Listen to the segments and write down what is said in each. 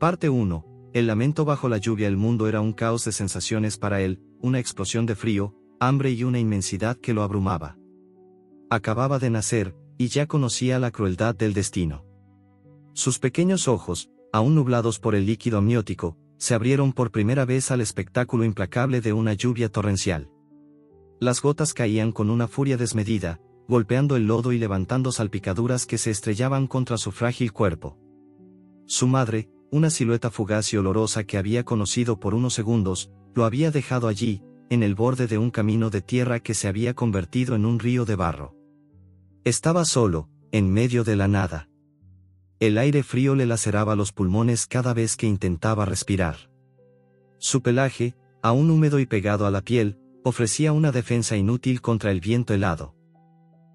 Parte 1. El lamento bajo la lluvia. El mundo era un caos de sensaciones para él, una explosión de frío, hambre y una inmensidad que lo abrumaba. Acababa de nacer, y ya conocía la crueldad del destino. Sus pequeños ojos, aún nublados por el líquido amniótico, se abrieron por primera vez al espectáculo implacable de una lluvia torrencial. Las gotas caían con una furia desmedida, golpeando el lodo y levantando salpicaduras que se estrellaban contra su frágil cuerpo. Su madre, una silueta fugaz y olorosa que había conocido por unos segundos, lo había dejado allí, en el borde de un camino de tierra que se había convertido en un río de barro. Estaba solo, en medio de la nada. El aire frío le laceraba los pulmones cada vez que intentaba respirar. Su pelaje, aún húmedo y pegado a la piel, ofrecía una defensa inútil contra el viento helado.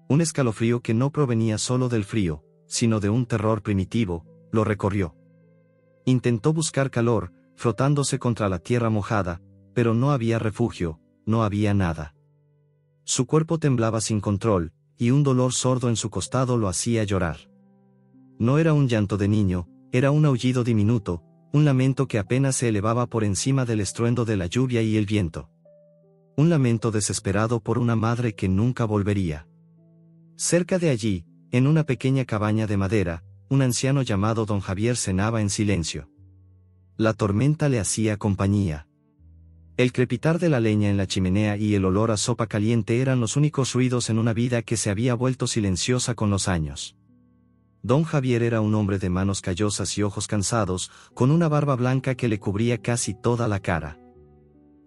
Un escalofrío que no provenía solo del frío, sino de un terror primitivo, lo recorrió. Intentó buscar calor, frotándose contra la tierra mojada, pero no había refugio, no había nada. Su cuerpo temblaba sin control, y un dolor sordo en su costado lo hacía llorar. No era un llanto de niño, era un aullido diminuto, un lamento que apenas se elevaba por encima del estruendo de la lluvia y el viento. Un lamento desesperado por una madre que nunca volvería. Cerca de allí, en una pequeña cabaña de madera, un anciano llamado Don Javier cenaba en silencio. La tormenta le hacía compañía. El crepitar de la leña en la chimenea y el olor a sopa caliente eran los únicos ruidos en una vida que se había vuelto silenciosa con los años. Don Javier era un hombre de manos callosas y ojos cansados, con una barba blanca que le cubría casi toda la cara.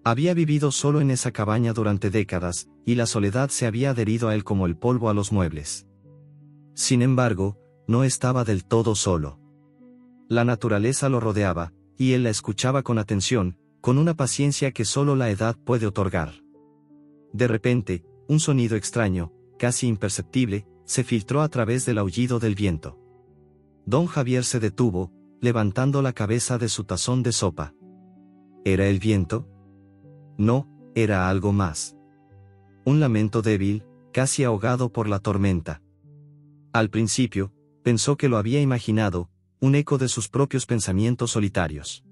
Había vivido solo en esa cabaña durante décadas, y la soledad se había adherido a él como el polvo a los muebles. Sin embargo, no estaba del todo solo. La naturaleza lo rodeaba, y él la escuchaba con atención, con una paciencia que solo la edad puede otorgar. De repente, un sonido extraño, casi imperceptible, se filtró a través del aullido del viento. Don Javier se detuvo, levantando la cabeza de su tazón de sopa. ¿Era el viento? No, era algo más. Un lamento débil, casi ahogado por la tormenta. Al principio, pensó que lo había imaginado, un eco de sus propios pensamientos solitarios.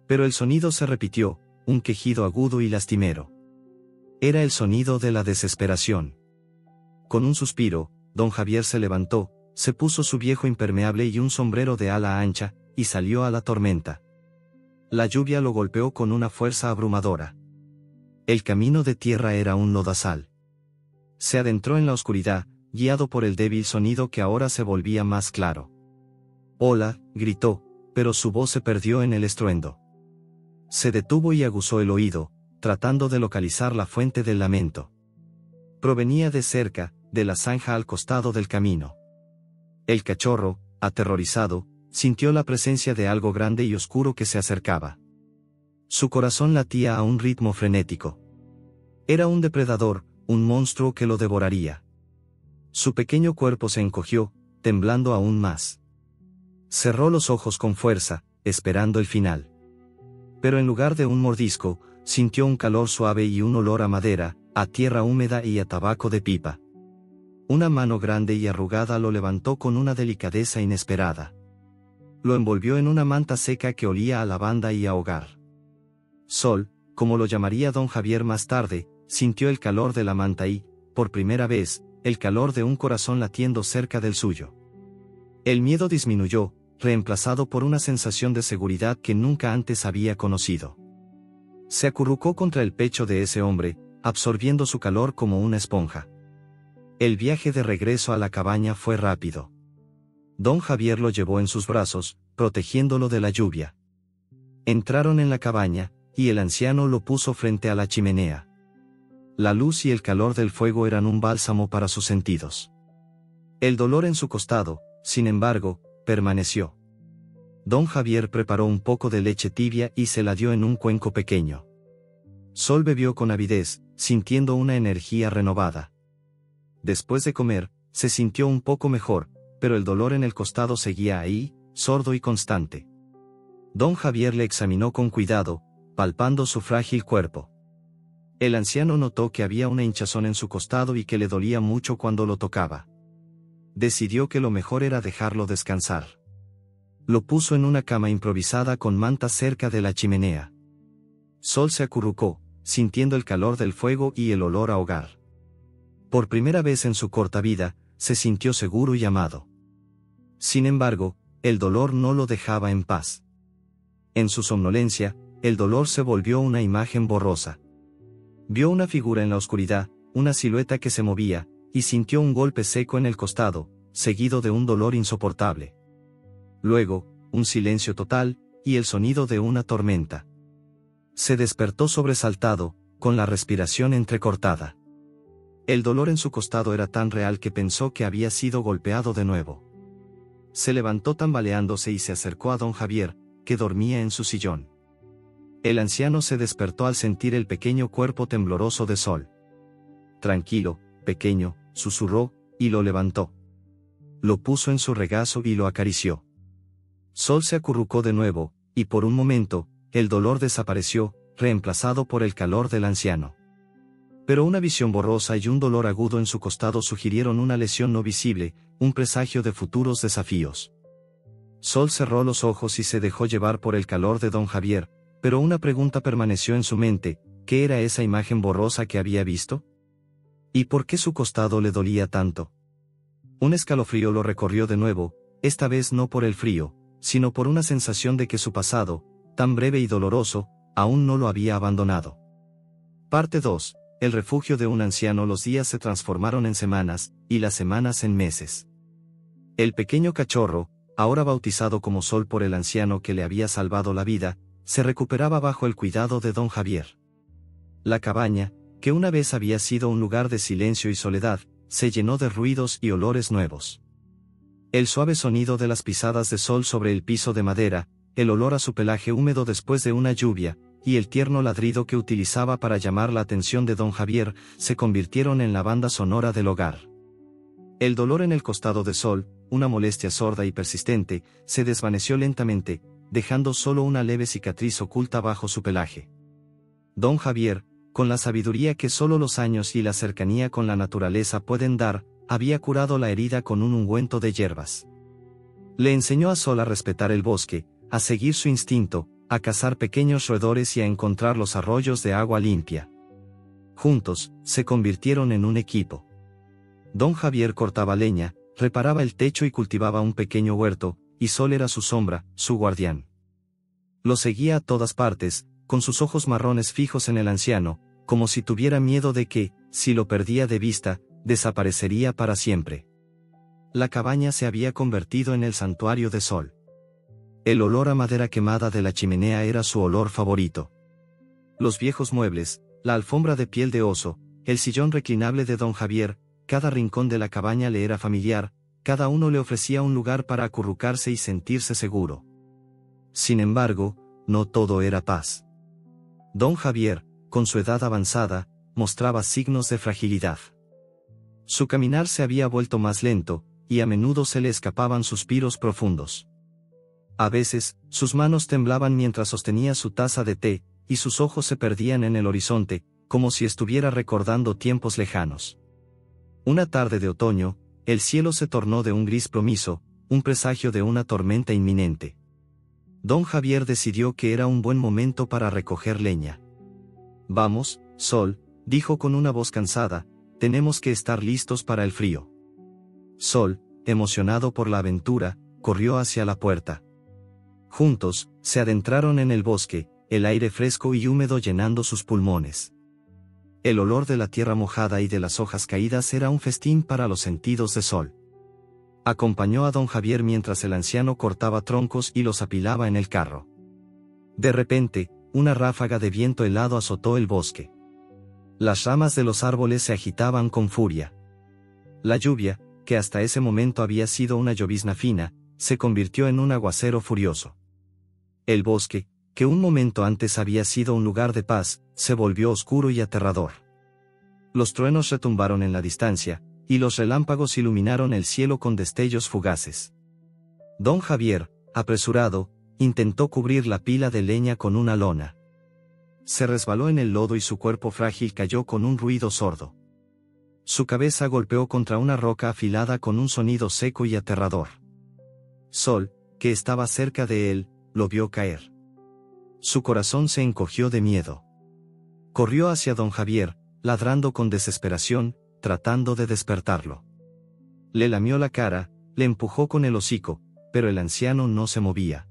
Pero el sonido se repitió, un quejido agudo y lastimero. Era el sonido de la desesperación. Con un suspiro, Don Javier se levantó, se puso su viejo impermeable y un sombrero de ala ancha, y salió a la tormenta. La lluvia lo golpeó con una fuerza abrumadora. El camino de tierra era un lodazal. Se adentró en la oscuridad, guiado por el débil sonido que ahora se volvía más claro. «Hola», gritó, pero su voz se perdió en el estruendo. Se detuvo y aguzó el oído, tratando de localizar la fuente del lamento. Provenía de cerca, de la zanja al costado del camino. El cachorro, aterrorizado, sintió la presencia de algo grande y oscuro que se acercaba. Su corazón latía a un ritmo frenético. Era un depredador, un monstruo que lo devoraría. Su pequeño cuerpo se encogió, temblando aún más. Cerró los ojos con fuerza, esperando el final. Pero en lugar de un mordisco, sintió un calor suave y un olor a madera, a tierra húmeda y a tabaco de pipa. Una mano grande y arrugada lo levantó con una delicadeza inesperada. Lo envolvió en una manta seca que olía a lavanda y a hogar. Sol, como lo llamaría Don Javier más tarde, sintió el calor de la manta y, por primera vez, el calor de un corazón latiendo cerca del suyo. El miedo disminuyó, reemplazado por una sensación de seguridad que nunca antes había conocido. Se acurrucó contra el pecho de ese hombre, absorbiendo su calor como una esponja. El viaje de regreso a la cabaña fue rápido. Don Javier lo llevó en sus brazos, protegiéndolo de la lluvia. Entraron en la cabaña, y el anciano lo puso frente a la chimenea. La luz y el calor del fuego eran un bálsamo para sus sentidos. El dolor en su costado, sin embargo, permaneció. Don Javier preparó un poco de leche tibia y se la dio en un cuenco pequeño. Sol bebió con avidez, sintiendo una energía renovada. Después de comer, se sintió un poco mejor, pero el dolor en el costado seguía ahí, sordo y constante. Don Javier le examinó con cuidado, palpando su frágil cuerpo. El anciano notó que había una hinchazón en su costado y que le dolía mucho cuando lo tocaba. Decidió que lo mejor era dejarlo descansar. Lo puso en una cama improvisada con mantas cerca de la chimenea. Sol se acurrucó, sintiendo el calor del fuego y el olor a hogar. Por primera vez en su corta vida, se sintió seguro y amado. Sin embargo, el dolor no lo dejaba en paz. En su somnolencia, el dolor se volvió una imagen borrosa. Vio una figura en la oscuridad, una silueta que se movía, y sintió un golpe seco en el costado, seguido de un dolor insoportable. Luego, un silencio total, y el sonido de una tormenta. Se despertó sobresaltado, con la respiración entrecortada. El dolor en su costado era tan real que pensó que había sido golpeado de nuevo. Se levantó tambaleándose y se acercó a don Javier, que dormía en su sillón. El anciano se despertó al sentir el pequeño cuerpo tembloroso de Sol. Tranquilo, pequeño, susurró, y lo levantó. Lo puso en su regazo y lo acarició. Sol se acurrucó de nuevo, y por un momento, el dolor desapareció, reemplazado por el calor del anciano. Pero una visión borrosa y un dolor agudo en su costado sugirieron una lesión no visible, un presagio de futuros desafíos. Sol cerró los ojos y se dejó llevar por el calor de don Javier, pero una pregunta permaneció en su mente: ¿qué era esa imagen borrosa que había visto? ¿Y por qué su costado le dolía tanto? Un escalofrío lo recorrió de nuevo, esta vez no por el frío, sino por una sensación de que su pasado, tan breve y doloroso, aún no lo había abandonado. Parte 2. El refugio de un anciano. Los días se transformaron en semanas, y las semanas en meses. El pequeño cachorro, ahora bautizado como Sol por el anciano que le había salvado la vida, se recuperaba bajo el cuidado de don Javier. La cabaña, que una vez había sido un lugar de silencio y soledad, se llenó de ruidos y olores nuevos. El suave sonido de las pisadas de Sol sobre el piso de madera, el olor a su pelaje húmedo después de una lluvia, y el tierno ladrido que utilizaba para llamar la atención de don Javier, se convirtieron en la banda sonora del hogar. El dolor en el costado de Sol, una molestia sorda y persistente, se desvaneció lentamente, dejando solo una leve cicatriz oculta bajo su pelaje. Don Javier, con la sabiduría que solo los años y la cercanía con la naturaleza pueden dar, había curado la herida con un ungüento de hierbas. Le enseñó a Sol a respetar el bosque, a seguir su instinto, a cazar pequeños roedores y a encontrar los arroyos de agua limpia. Juntos, se convirtieron en un equipo. Don Javier cortaba leña, reparaba el techo y cultivaba un pequeño huerto, y Sol era su sombra, su guardián. Lo seguía a todas partes, con sus ojos marrones fijos en el anciano, como si tuviera miedo de que, si lo perdía de vista, desaparecería para siempre. La cabaña se había convertido en el santuario de Sol. El olor a madera quemada de la chimenea era su olor favorito. Los viejos muebles, la alfombra de piel de oso, el sillón reclinable de don Javier, cada rincón de la cabaña le era familiar, cada uno le ofrecía un lugar para acurrucarse y sentirse seguro. Sin embargo, no todo era paz. Don Javier, con su edad avanzada, mostraba signos de fragilidad. Su caminar se había vuelto más lento, y a menudo se le escapaban suspiros profundos. A veces, sus manos temblaban mientras sostenía su taza de té, y sus ojos se perdían en el horizonte, como si estuviera recordando tiempos lejanos. Una tarde de otoño, el cielo se tornó de un gris plomizo, un presagio de una tormenta inminente. Don Javier decidió que era un buen momento para recoger leña. «Vamos, Sol», dijo con una voz cansada, «tenemos que estar listos para el frío». Sol, emocionado por la aventura, corrió hacia la puerta. Juntos, se adentraron en el bosque, el aire fresco y húmedo llenando sus pulmones. El olor de la tierra mojada y de las hojas caídas era un festín para los sentidos de Sol. Acompañó a don Javier mientras el anciano cortaba troncos y los apilaba en el carro. De repente, una ráfaga de viento helado azotó el bosque. Las ramas de los árboles se agitaban con furia. La lluvia, que hasta ese momento había sido una llovizna fina, se convirtió en un aguacero furioso. El bosque, que un momento antes había sido un lugar de paz, se volvió oscuro y aterrador. Los truenos retumbaron en la distancia, y los relámpagos iluminaron el cielo con destellos fugaces. Don Javier, apresurado, intentó cubrir la pila de leña con una lona. Se resbaló en el lodo y su cuerpo frágil cayó con un ruido sordo. Su cabeza golpeó contra una roca afilada con un sonido seco y aterrador. Sol, que estaba cerca de él, lo vio caer. Su corazón se encogió de miedo. Corrió hacia don Javier, ladrando con desesperación, tratando de despertarlo. Le lamió la cara, le empujó con el hocico, pero el anciano no se movía.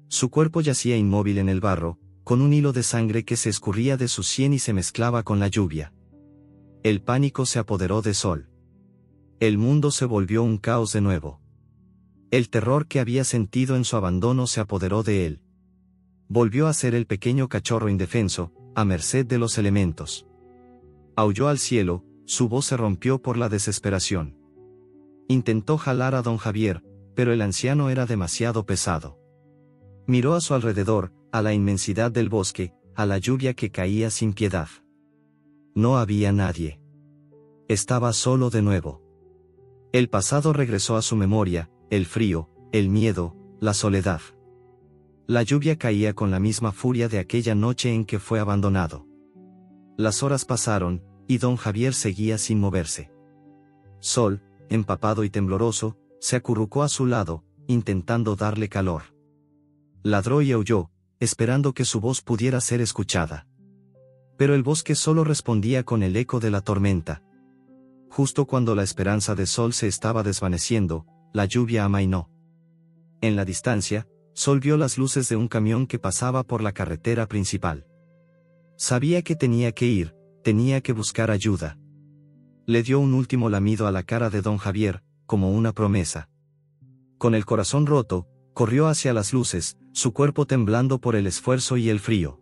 Su cuerpo yacía inmóvil en el barro, con un hilo de sangre que se escurría de su sien y se mezclaba con la lluvia. El pánico se apoderó de Sol. El mundo se volvió un caos de nuevo. El terror que había sentido en su abandono se apoderó de él. Volvió a ser el pequeño cachorro indefenso, a merced de los elementos. Aulló al cielo, su voz se rompió por la desesperación. Intentó jalar a don Javier, pero el anciano era demasiado pesado. Miró a su alrededor, a la inmensidad del bosque, a la lluvia que caía sin piedad. No había nadie. Estaba solo de nuevo. El pasado regresó a su memoria, el frío, el miedo, la soledad. La lluvia caía con la misma furia de aquella noche en que fue abandonado. Las horas pasaron, y don Javier seguía sin moverse. Sol, empapado y tembloroso, se acurrucó a su lado, intentando darle calor. Ladró y aulló, esperando que su voz pudiera ser escuchada. Pero el bosque solo respondía con el eco de la tormenta. Justo cuando la esperanza de Sol se estaba desvaneciendo, la lluvia amainó. En la distancia, Sol vio las luces de un camión que pasaba por la carretera principal. Sabía que tenía que ir, tenía que buscar ayuda. Le dio un último lamido a la cara de don Javier, como una promesa. Con el corazón roto, corrió hacia las luces, su cuerpo temblando por el esfuerzo y el frío.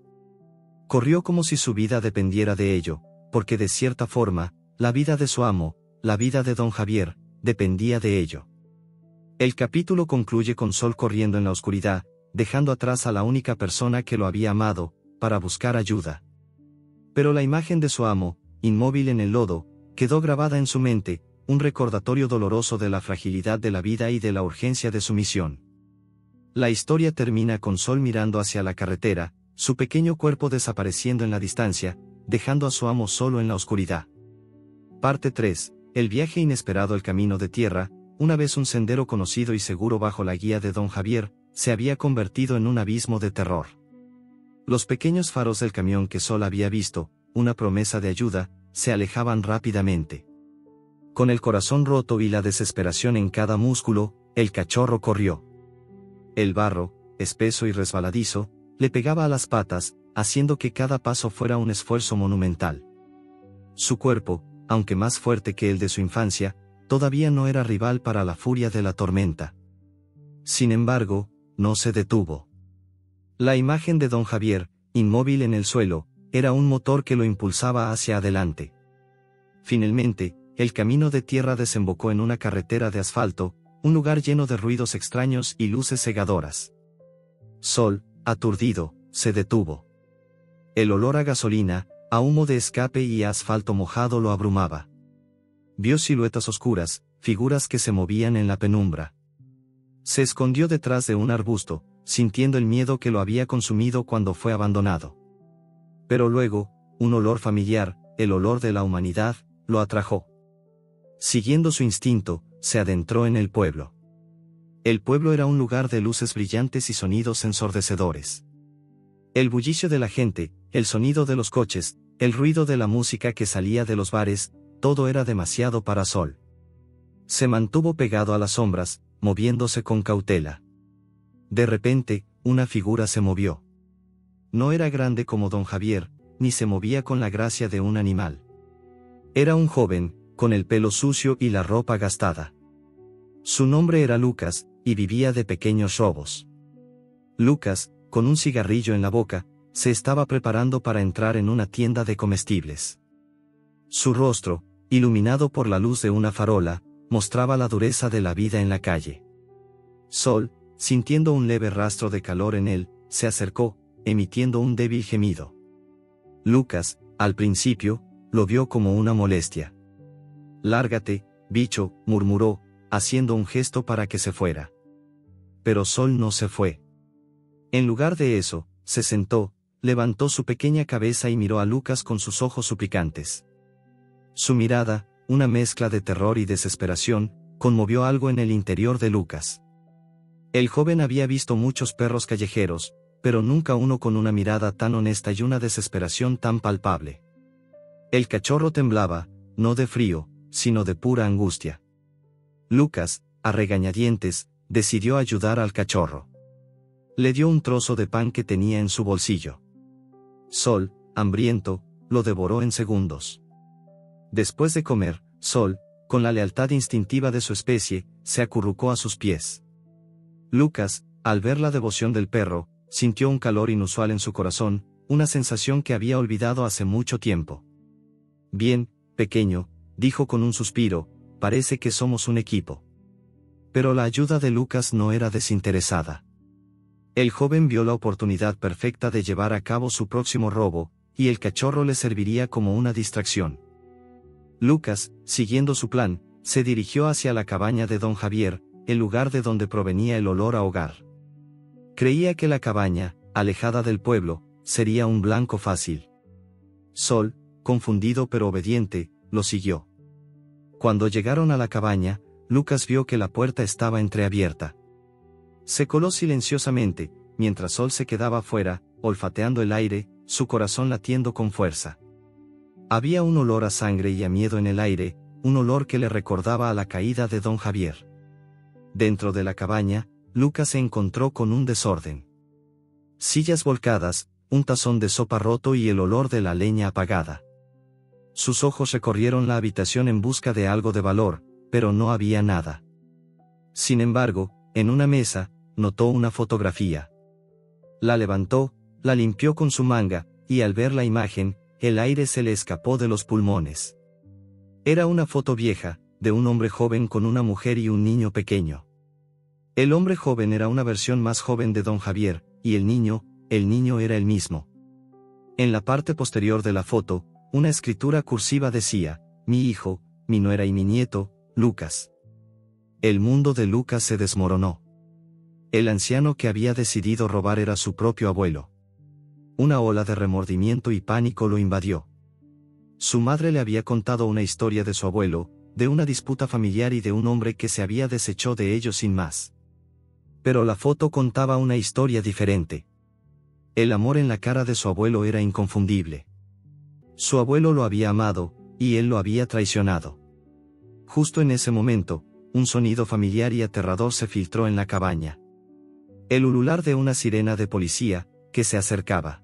Corrió como si su vida dependiera de ello, porque de cierta forma, la vida de su amo, la vida de don Javier, dependía de ello. El capítulo concluye con Sol corriendo en la oscuridad, dejando atrás a la única persona que lo había amado, para buscar ayuda. Pero la imagen de su amo, inmóvil en el lodo, quedó grabada en su mente, un recordatorio doloroso de la fragilidad de la vida y de la urgencia de su misión. La historia termina con Sol mirando hacia la carretera, su pequeño cuerpo desapareciendo en la distancia, dejando a su amo solo en la oscuridad. Parte 3. El viaje inesperado. El camino de tierra, una vez un sendero conocido y seguro bajo la guía de don Javier, se había convertido en un abismo de terror. Los pequeños faros del camión que Sol había visto, una promesa de ayuda, se alejaban rápidamente. Con el corazón roto y la desesperación en cada músculo, el cachorro corrió. El barro, espeso y resbaladizo, le pegaba a las patas, haciendo que cada paso fuera un esfuerzo monumental. Su cuerpo, aunque más fuerte que el de su infancia, todavía no era rival para la furia de la tormenta. Sin embargo, no se detuvo. La imagen de don Javier, inmóvil en el suelo, era un motor que lo impulsaba hacia adelante. Finalmente, el camino de tierra desembocó en una carretera de asfalto, un lugar lleno de ruidos extraños y luces cegadoras. Sol, aturdido, se detuvo. El olor a gasolina, a humo de escape y a asfalto mojado lo abrumaba. Vio siluetas oscuras, figuras que se movían en la penumbra. Se escondió detrás de un arbusto, sintiendo el miedo que lo había consumido cuando fue abandonado. Pero luego, un olor familiar, el olor de la humanidad, lo atrajo. Siguiendo su instinto, se adentró en el pueblo. El pueblo era un lugar de luces brillantes y sonidos ensordecedores. El bullicio de la gente, el sonido de los coches, el ruido de la música que salía de los bares, todo era demasiado para Sol. Se mantuvo pegado a las sombras, moviéndose con cautela. De repente, una figura se movió. No era grande como don Javier, ni se movía con la gracia de un animal. Era un joven, con el pelo sucio y la ropa gastada. Su nombre era Lucas, y vivía de pequeños robos. Lucas, con un cigarrillo en la boca, se estaba preparando para entrar en una tienda de comestibles. Su rostro, iluminado por la luz de una farola, mostraba la dureza de la vida en la calle. Sol, sintiendo un leve rastro de calor en él, se acercó, emitiendo un débil gemido. Lucas, al principio, lo vio como una molestia. «Lárgate, bicho», murmuró, haciendo un gesto para que se fuera. Pero Sol no se fue. En lugar de eso, se sentó, levantó su pequeña cabeza y miró a Lucas con sus ojos suplicantes. Su mirada, una mezcla de terror y desesperación, conmovió algo en el interior de Lucas. El joven había visto muchos perros callejeros, pero nunca uno con una mirada tan honesta y una desesperación tan palpable. El cachorro temblaba, no de frío, sino de pura angustia. Lucas, a regañadientes, decidió ayudar al cachorro. Le dio un trozo de pan que tenía en su bolsillo. Sol, hambriento, lo devoró en segundos. Después de comer, Sol, con la lealtad instintiva de su especie, se acurrucó a sus pies. Lucas, al ver la devoción del perro, sintió un calor inusual en su corazón, una sensación que había olvidado hace mucho tiempo. Bien, pequeño, dijo con un suspiro, parece que somos un equipo. Pero la ayuda de Lucas no era desinteresada. El joven vio la oportunidad perfecta de llevar a cabo su próximo robo, y el cachorro le serviría como una distracción. Lucas, siguiendo su plan, se dirigió hacia la cabaña de don Javier, el lugar de donde provenía el olor a hogar. Creía que la cabaña, alejada del pueblo, sería un blanco fácil. Sol, confundido pero obediente, lo siguió. Cuando llegaron a la cabaña, Lucas vio que la puerta estaba entreabierta. Se coló silenciosamente, mientras Sol se quedaba fuera, olfateando el aire, su corazón latiendo con fuerza. Había un olor a sangre y a miedo en el aire, un olor que le recordaba a la caída de don Javier. Dentro de la cabaña, Lucas se encontró con un desorden. Sillas volcadas, un tazón de sopa roto y el olor de la leña apagada. Sus ojos recorrieron la habitación en busca de algo de valor, pero no había nada. Sin embargo, en una mesa, notó una fotografía. La levantó, la limpió con su manga, y al ver la imagen, el aire se le escapó de los pulmones. Era una foto vieja, de un hombre joven con una mujer y un niño pequeño. El hombre joven era una versión más joven de don Javier, y el niño era el mismo. En la parte posterior de la foto, una escritura cursiva decía, mi hijo, mi nuera y mi nieto, Lucas. El mundo de Lucas se desmoronó. El anciano que había decidido robar era su propio abuelo. Una ola de remordimiento y pánico lo invadió. Su madre le había contado una historia de su abuelo, de una disputa familiar y de un hombre que se había deshecho de ellos sin más. Pero la foto contaba una historia diferente. El amor en la cara de su abuelo era inconfundible. Su abuelo lo había amado, y él lo había traicionado. Justo en ese momento, un sonido familiar y aterrador se filtró en la cabaña. El ulular de una sirena de policía, que se acercaba.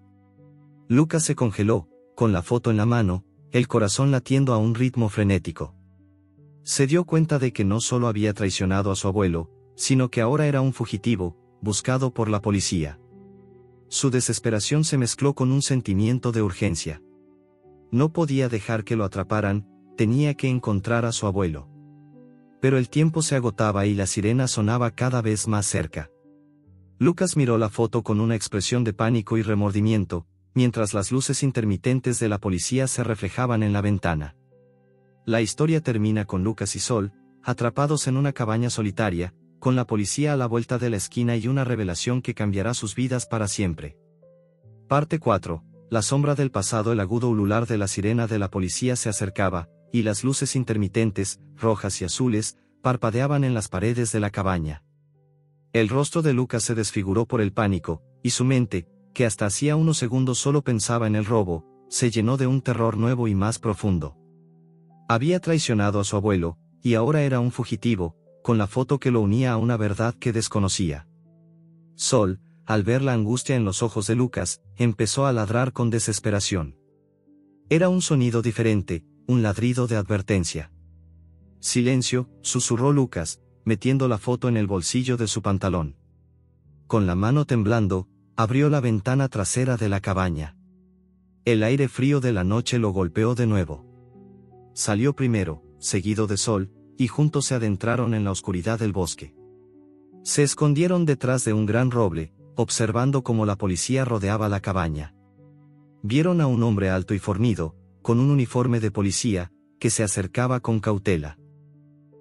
Lucas se congeló, con la foto en la mano, el corazón latiendo a un ritmo frenético. Se dio cuenta de que no solo había traicionado a su abuelo, sino que ahora era un fugitivo, buscado por la policía. Su desesperación se mezcló con un sentimiento de urgencia. No podía dejar que lo atraparan, tenía que encontrar a su abuelo. Pero el tiempo se agotaba y la sirena sonaba cada vez más cerca. Lucas miró la foto con una expresión de pánico y remordimiento, mientras las luces intermitentes de la policía se reflejaban en la ventana. La historia termina con Lucas y Sol, atrapados en una cabaña solitaria, con la policía a la vuelta de la esquina y una revelación que cambiará sus vidas para siempre. Parte 4. La sombra del pasado. El agudo ulular de la sirena de la policía se acercaba, y las luces intermitentes, rojas y azules, parpadeaban en las paredes de la cabaña. El rostro de Lucas se desfiguró por el pánico, y su mente, que hasta hacía unos segundos solo pensaba en el robo, se llenó de un terror nuevo y más profundo. Había traicionado a su abuelo, y ahora era un fugitivo, con la foto que lo unía a una verdad que desconocía. Sol, al ver la angustia en los ojos de Lucas, empezó a ladrar con desesperación. Era un sonido diferente, un ladrido de advertencia. Silencio, susurró Lucas, metiendo la foto en el bolsillo de su pantalón. Con la mano temblando, abrió la ventana trasera de la cabaña. El aire frío de la noche lo golpeó de nuevo. Salió primero, seguido de Sol, y juntos se adentraron en la oscuridad del bosque. Se escondieron detrás de un gran roble, observando cómo la policía rodeaba la cabaña. Vieron a un hombre alto y fornido, con un uniforme de policía, que se acercaba con cautela.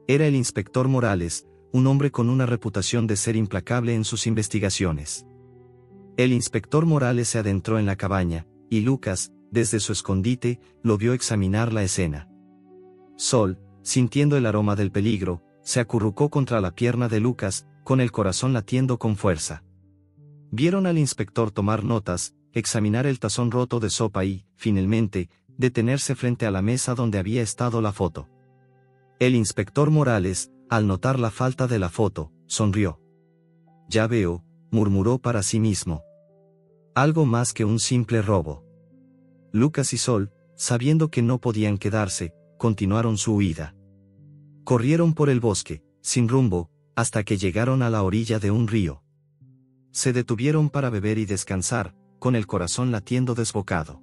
Era el inspector Morales, un hombre con una reputación de ser implacable en sus investigaciones. El inspector Morales se adentró en la cabaña, y Lucas, desde su escondite, lo vio examinar la escena. Sol, sintiendo el aroma del peligro, se acurrucó contra la pierna de Lucas, con el corazón latiendo con fuerza. Vieron al inspector tomar notas, examinar el tazón roto de sopa y, finalmente, detenerse frente a la mesa donde había estado la foto. El inspector Morales, al notar la falta de la foto, sonrió. Ya veo, murmuró para sí mismo. Algo más que un simple robo. Lucas y Sol, sabiendo que no podían quedarse, continuaron su huida. Corrieron por el bosque, sin rumbo, hasta que llegaron a la orilla de un río. Se detuvieron para beber y descansar, con el corazón latiendo desbocado.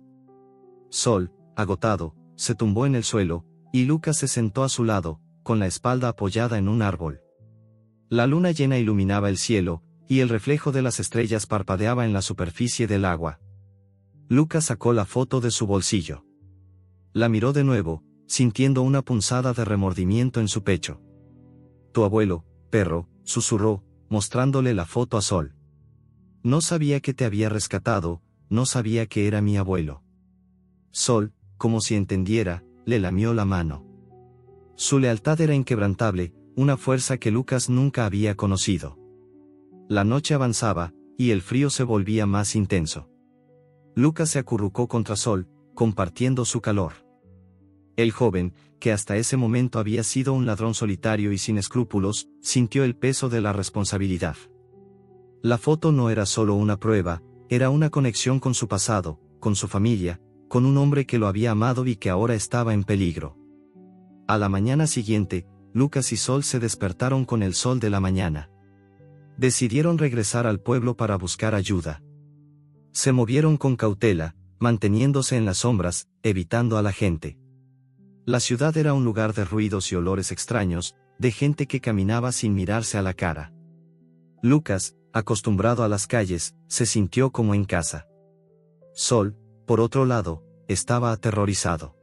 Sol, agotado, se tumbó en el suelo, y Lucas se sentó a su lado, con la espalda apoyada en un árbol. La luna llena iluminaba el cielo, y el reflejo de las estrellas parpadeaba en la superficie del agua. Lucas sacó la foto de su bolsillo. La miró de nuevo, sintiendo una punzada de remordimiento en su pecho. Tu abuelo, perro, susurró, mostrándole la foto a Sol. No sabía que te había rescatado, no sabía que era mi abuelo. Sol, como si entendiera, le lamió la mano. Su lealtad era inquebrantable, una fuerza que Lucas nunca había conocido. La noche avanzaba, y el frío se volvía más intenso. Lucas se acurrucó contra Sol, compartiendo su calor. El joven, que hasta ese momento había sido un ladrón solitario y sin escrúpulos, sintió el peso de la responsabilidad. La foto no era solo una prueba, era una conexión con su pasado, con su familia, con un hombre que lo había amado y que ahora estaba en peligro. A la mañana siguiente, Lucas y Sol se despertaron con el sol de la mañana. Decidieron regresar al pueblo para buscar ayuda. Se movieron con cautela, manteniéndose en las sombras, evitando a la gente. La ciudad era un lugar de ruidos y olores extraños, de gente que caminaba sin mirarse a la cara. Lucas, acostumbrado a las calles, se sintió como en casa. Sol, por otro lado, estaba aterrorizado.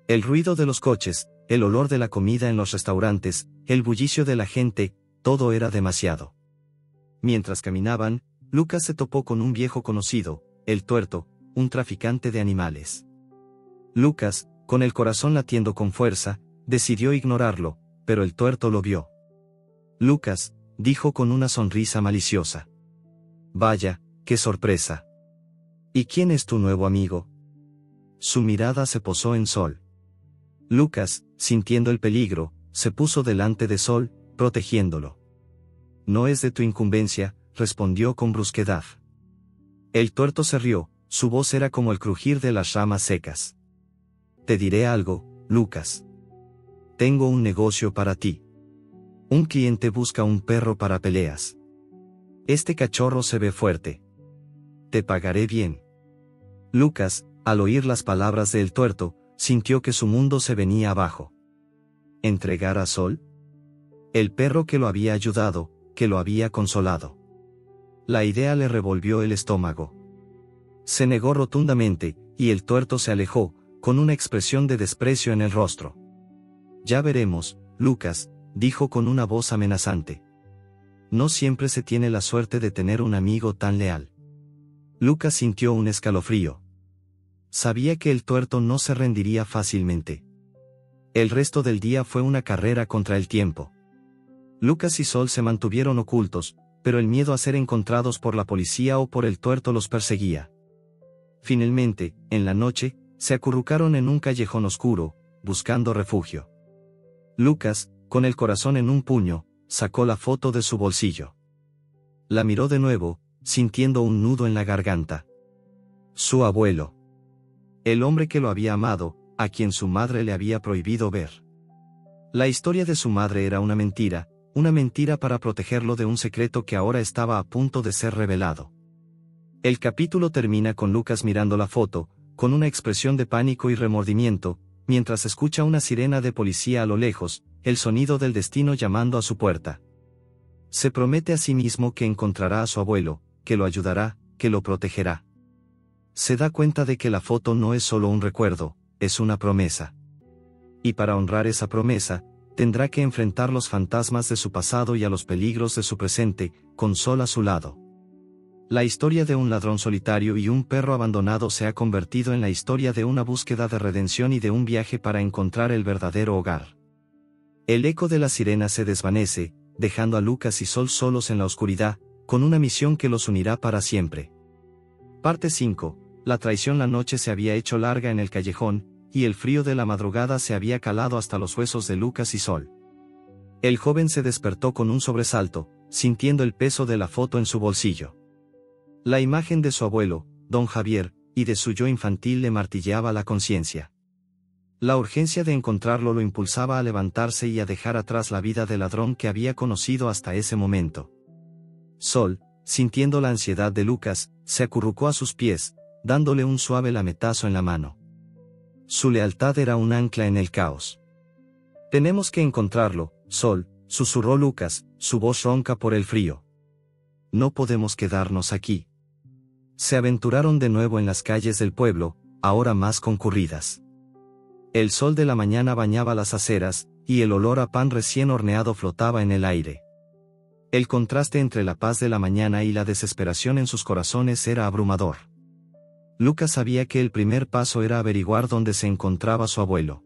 El ruido de los coches, el olor de la comida en los restaurantes, el bullicio de la gente, todo era demasiado. Mientras caminaban, Lucas se topó con un viejo conocido, el Tuerto, un traficante de animales. Lucas, con el corazón latiendo con fuerza, decidió ignorarlo, pero el Tuerto lo vio. Lucas, dijo con una sonrisa maliciosa. Vaya, qué sorpresa. ¿Y quién es tu nuevo amigo? Su mirada se posó en Sol. Lucas, sintiendo el peligro, se puso delante de Sol, protegiéndolo. No es de tu incumbencia, respondió con brusquedad. El Tuerto se rió, su voz era como el crujir de las ramas secas. Te diré algo, Lucas. Tengo un negocio para ti. Un cliente busca un perro para peleas. Este cachorro se ve fuerte. Te pagaré bien. Lucas, al oír las palabras del Tuerto, sintió que su mundo se venía abajo. ¿Entregar a Sol? El perro que lo había ayudado, que lo había consolado. La idea le revolvió el estómago. Se negó rotundamente, y el Tuerto se alejó, con una expresión de desprecio en el rostro. Ya veremos, Lucas, dijo con una voz amenazante. No siempre se tiene la suerte de tener un amigo tan leal. Lucas sintió un escalofrío. Sabía que el Tuerto no se rendiría fácilmente. El resto del día fue una carrera contra el tiempo. Lucas y Sol se mantuvieron ocultos, pero el miedo a ser encontrados por la policía o por el Tuerto los perseguía. Finalmente, en la noche, se acurrucaron en un callejón oscuro, buscando refugio. Lucas, con el corazón en un puño, sacó la foto de su bolsillo. La miró de nuevo, sintiendo un nudo en la garganta. Su abuelo. El hombre que lo había amado, a quien su madre le había prohibido ver. La historia de su madre era una mentira para protegerlo de un secreto que ahora estaba a punto de ser revelado. El capítulo termina con Lucas mirando la foto, con una expresión de pánico y remordimiento, mientras escucha una sirena de policía a lo lejos, el sonido del destino llamando a su puerta. Se promete a sí mismo que encontrará a su abuelo, que lo ayudará, que lo protegerá. Se da cuenta de que la foto no es solo un recuerdo, es una promesa. Y para honrar esa promesa, tendrá que enfrentar los fantasmas de su pasado y a los peligros de su presente, con Sol a su lado. La historia de un ladrón solitario y un perro abandonado se ha convertido en la historia de una búsqueda de redención y de un viaje para encontrar el verdadero hogar. El eco de la sirena se desvanece, dejando a Lucas y Sol solos en la oscuridad, con una misión que los unirá para siempre. Parte 5. La traición. La noche se había hecho larga en el callejón, y el frío de la madrugada se había calado hasta los huesos de Lucas y Sol. El joven se despertó con un sobresalto, sintiendo el peso de la foto en su bolsillo. La imagen de su abuelo, don Javier, y de su yo infantil le martilleaba la conciencia. La urgencia de encontrarlo lo impulsaba a levantarse y a dejar atrás la vida de ladrón que había conocido hasta ese momento. Sol, sintiendo la ansiedad de Lucas, se acurrucó a sus pies, dándole un suave lametazo en la mano. Su lealtad era un ancla en el caos. «Tenemos que encontrarlo, Sol», susurró Lucas, su voz ronca por el frío. «No podemos quedarnos aquí». Se aventuraron de nuevo en las calles del pueblo, ahora más concurridas. El sol de la mañana bañaba las aceras, y el olor a pan recién horneado flotaba en el aire. El contraste entre la paz de la mañana y la desesperación en sus corazones era abrumador. Lucas sabía que el primer paso era averiguar dónde se encontraba su abuelo.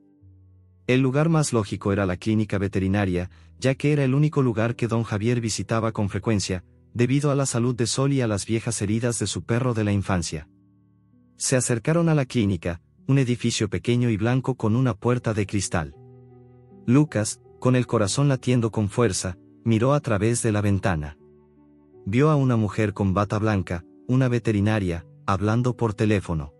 El lugar más lógico era la clínica veterinaria, ya que era el único lugar que don Javier visitaba con frecuencia, debido a la salud de Sol y a las viejas heridas de su perro de la infancia. Se acercaron a la clínica, un edificio pequeño y blanco con una puerta de cristal. Lucas, con el corazón latiendo con fuerza, miró a través de la ventana. Vio a una mujer con bata blanca, una veterinaria, hablando por teléfono.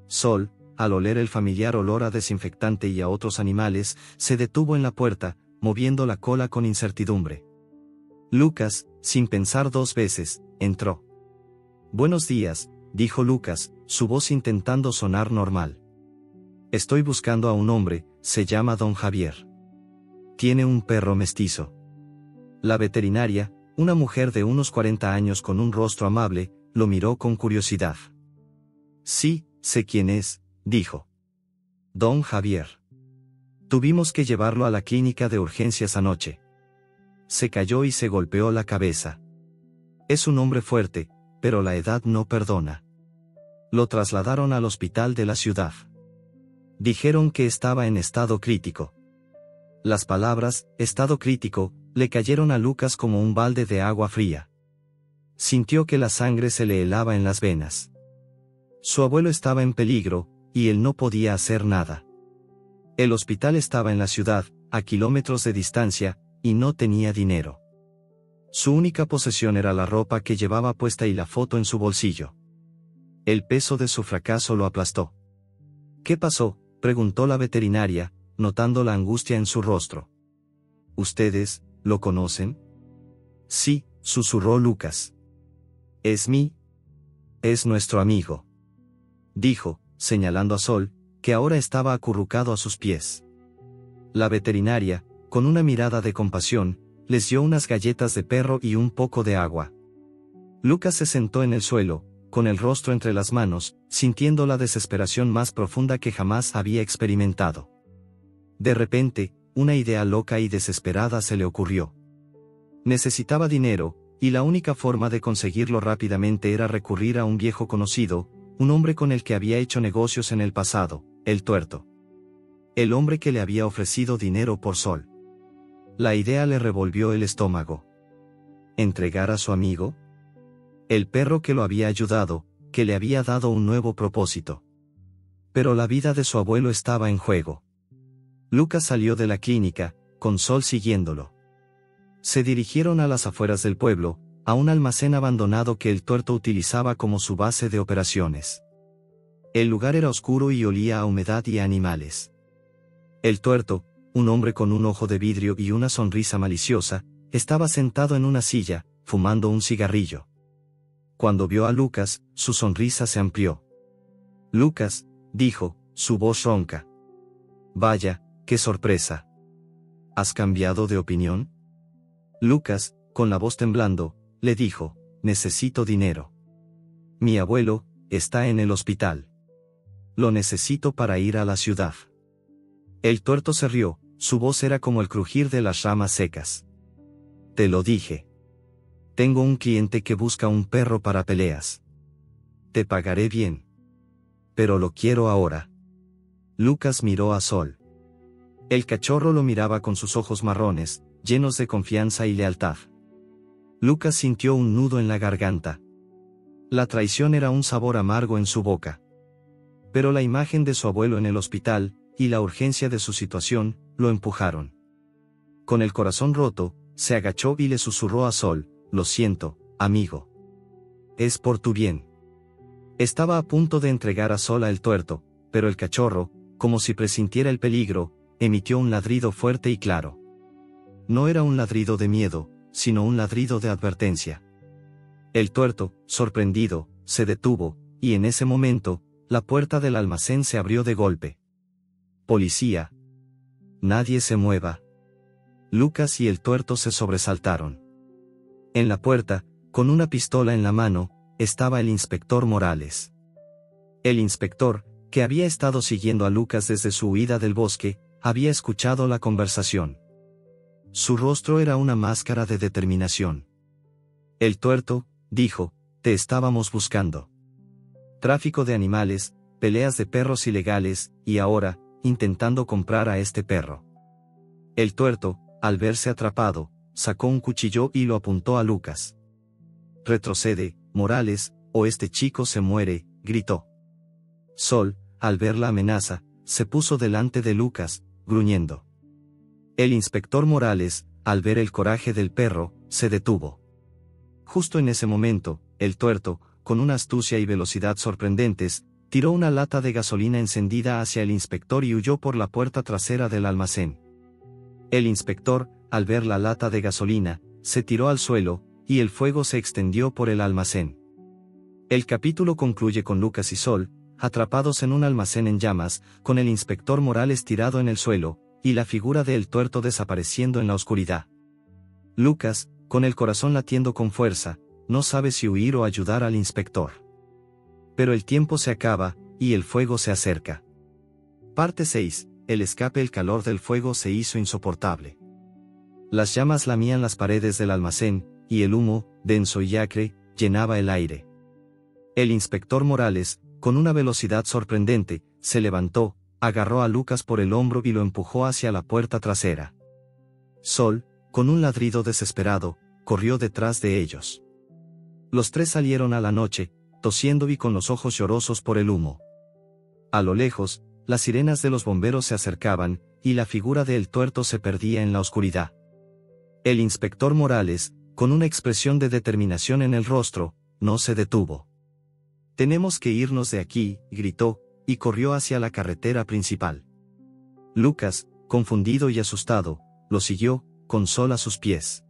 Sol, al oler el familiar olor a desinfectante y a otros animales, se detuvo en la puerta, moviendo la cola con incertidumbre. Lucas, sin pensar dos veces, entró. «Buenos días», dijo Lucas, su voz intentando sonar normal. «Estoy buscando a un hombre, se llama don Javier. Tiene un perro mestizo». La veterinaria, una mujer de unos 40 años con un rostro amable, lo miró con curiosidad. «Sí, sé quién es», dijo. «Don Javier. Tuvimos que llevarlo a la clínica de urgencias anoche». Se cayó y se golpeó la cabeza. «Es un hombre fuerte, pero la edad no perdona». Lo trasladaron al hospital de la ciudad. Dijeron que estaba en estado crítico. Las palabras, estado crítico, le cayeron a Lucas como un balde de agua fría. Sintió que la sangre se le helaba en las venas. Su abuelo estaba en peligro, y él no podía hacer nada. El hospital estaba en la ciudad, a kilómetros de distancia, y no tenía dinero. Su única posesión era la ropa que llevaba puesta y la foto en su bolsillo. El peso de su fracaso lo aplastó. «¿Qué pasó?», preguntó la veterinaria, notando la angustia en su rostro. «¿Ustedes, lo conocen?». «Sí», susurró Lucas. «Es nuestro amigo», dijo, señalando a Sol, que ahora estaba acurrucado a sus pies. La veterinaria, con una mirada de compasión, les dio unas galletas de perro y un poco de agua. Lucas se sentó en el suelo, con el rostro entre las manos, sintiendo la desesperación más profunda que jamás había experimentado. De repente, una idea loca y desesperada se le ocurrió. Necesitaba dinero, y la única forma de conseguirlo rápidamente era recurrir a un viejo conocido, un hombre con el que había hecho negocios en el pasado, el Tuerto. El hombre que le había ofrecido dinero por Sol. La idea le revolvió el estómago. ¿Entregar a su amigo? El perro que lo había ayudado, que le había dado un nuevo propósito. Pero la vida de su abuelo estaba en juego. Lucas salió de la clínica, con Sol siguiéndolo. Se dirigieron a las afueras del pueblo, a un almacén abandonado que el Tuerto utilizaba como su base de operaciones. El lugar era oscuro y olía a humedad y a animales. El Tuerto, un hombre con un ojo de vidrio y una sonrisa maliciosa, estaba sentado en una silla, fumando un cigarrillo. Cuando vio a Lucas, su sonrisa se amplió. «Lucas», dijo, su voz ronca. «Vaya, qué sorpresa. ¿Has cambiado de opinión?». Lucas, con la voz temblando, le dijo: «Necesito dinero. Mi abuelo está en el hospital. Lo necesito para ir a la ciudad». El Tuerto se rió, su voz era como el crujir de las ramas secas. «Te lo dije. Tengo un cliente que busca un perro para peleas. Te pagaré bien. Pero lo quiero ahora». Lucas miró a Sol. El cachorro lo miraba con sus ojos marrones, llenos de confianza y lealtad. Lucas sintió un nudo en la garganta. La traición era un sabor amargo en su boca. Pero la imagen de su abuelo en el hospital, y la urgencia de su situación, lo empujaron. Con el corazón roto, se agachó y le susurró a Sol: «Lo siento, amigo. Es por tu bien». Estaba a punto de entregar a Sol a el tuerto, pero el cachorro, como si presintiera el peligro, emitió un ladrido fuerte y claro. No era un ladrido de miedo, sino un ladrido de advertencia. El tuerto, sorprendido, se detuvo, y en ese momento, la puerta del almacén se abrió de golpe. «Policía. Nadie se mueva». Lucas y el tuerto se sobresaltaron. En la puerta, con una pistola en la mano, estaba el inspector Morales. El inspector, que había estado siguiendo a Lucas desde su huida del bosque, había escuchado la conversación. Su rostro era una máscara de determinación. «El tuerto», dijo, «te estábamos buscando. Tráfico de animales, peleas de perros ilegales, y ahora, intentando comprar a este perro». El tuerto, al verse atrapado, sacó un cuchillo y lo apuntó a Lucas. «Retrocede, Morales, o este chico se muere», gritó. Sol, al ver la amenaza, se puso delante de Lucas, gruñendo. El inspector Morales, al ver el coraje del perro, se detuvo. Justo en ese momento, el tuerto, con una astucia y velocidad sorprendentes, tiró una lata de gasolina encendida hacia el inspector y huyó por la puerta trasera del almacén. El inspector, al ver la lata de gasolina, se tiró al suelo, y el fuego se extendió por el almacén. El capítulo concluye con Lucas y Sol, atrapados en un almacén en llamas, con el inspector Morales tirado en el suelo, y la figura de El Tuerto desapareciendo en la oscuridad. Lucas, con el corazón latiendo con fuerza, no sabe si huir o ayudar al inspector. Pero el tiempo se acaba, y el fuego se acerca. Parte 6. El escape. El calor del fuego se hizo insoportable. Las llamas lamían las paredes del almacén, y el humo, denso y acre, llenaba el aire. El inspector Morales, con una velocidad sorprendente, se levantó, agarró a Lucas por el hombro y lo empujó hacia la puerta trasera. Sol, con un ladrido desesperado, corrió detrás de ellos. Los tres salieron a la noche, tosiendo y con los ojos llorosos por el humo. A lo lejos, las sirenas de los bomberos se acercaban, y la figura de El Tuerto se perdía en la oscuridad. El inspector Morales, con una expresión de determinación en el rostro, no se detuvo. «Tenemos que irnos de aquí», gritó, y corrió hacia la carretera principal. Lucas, confundido y asustado, lo siguió, con Sol a sus pies.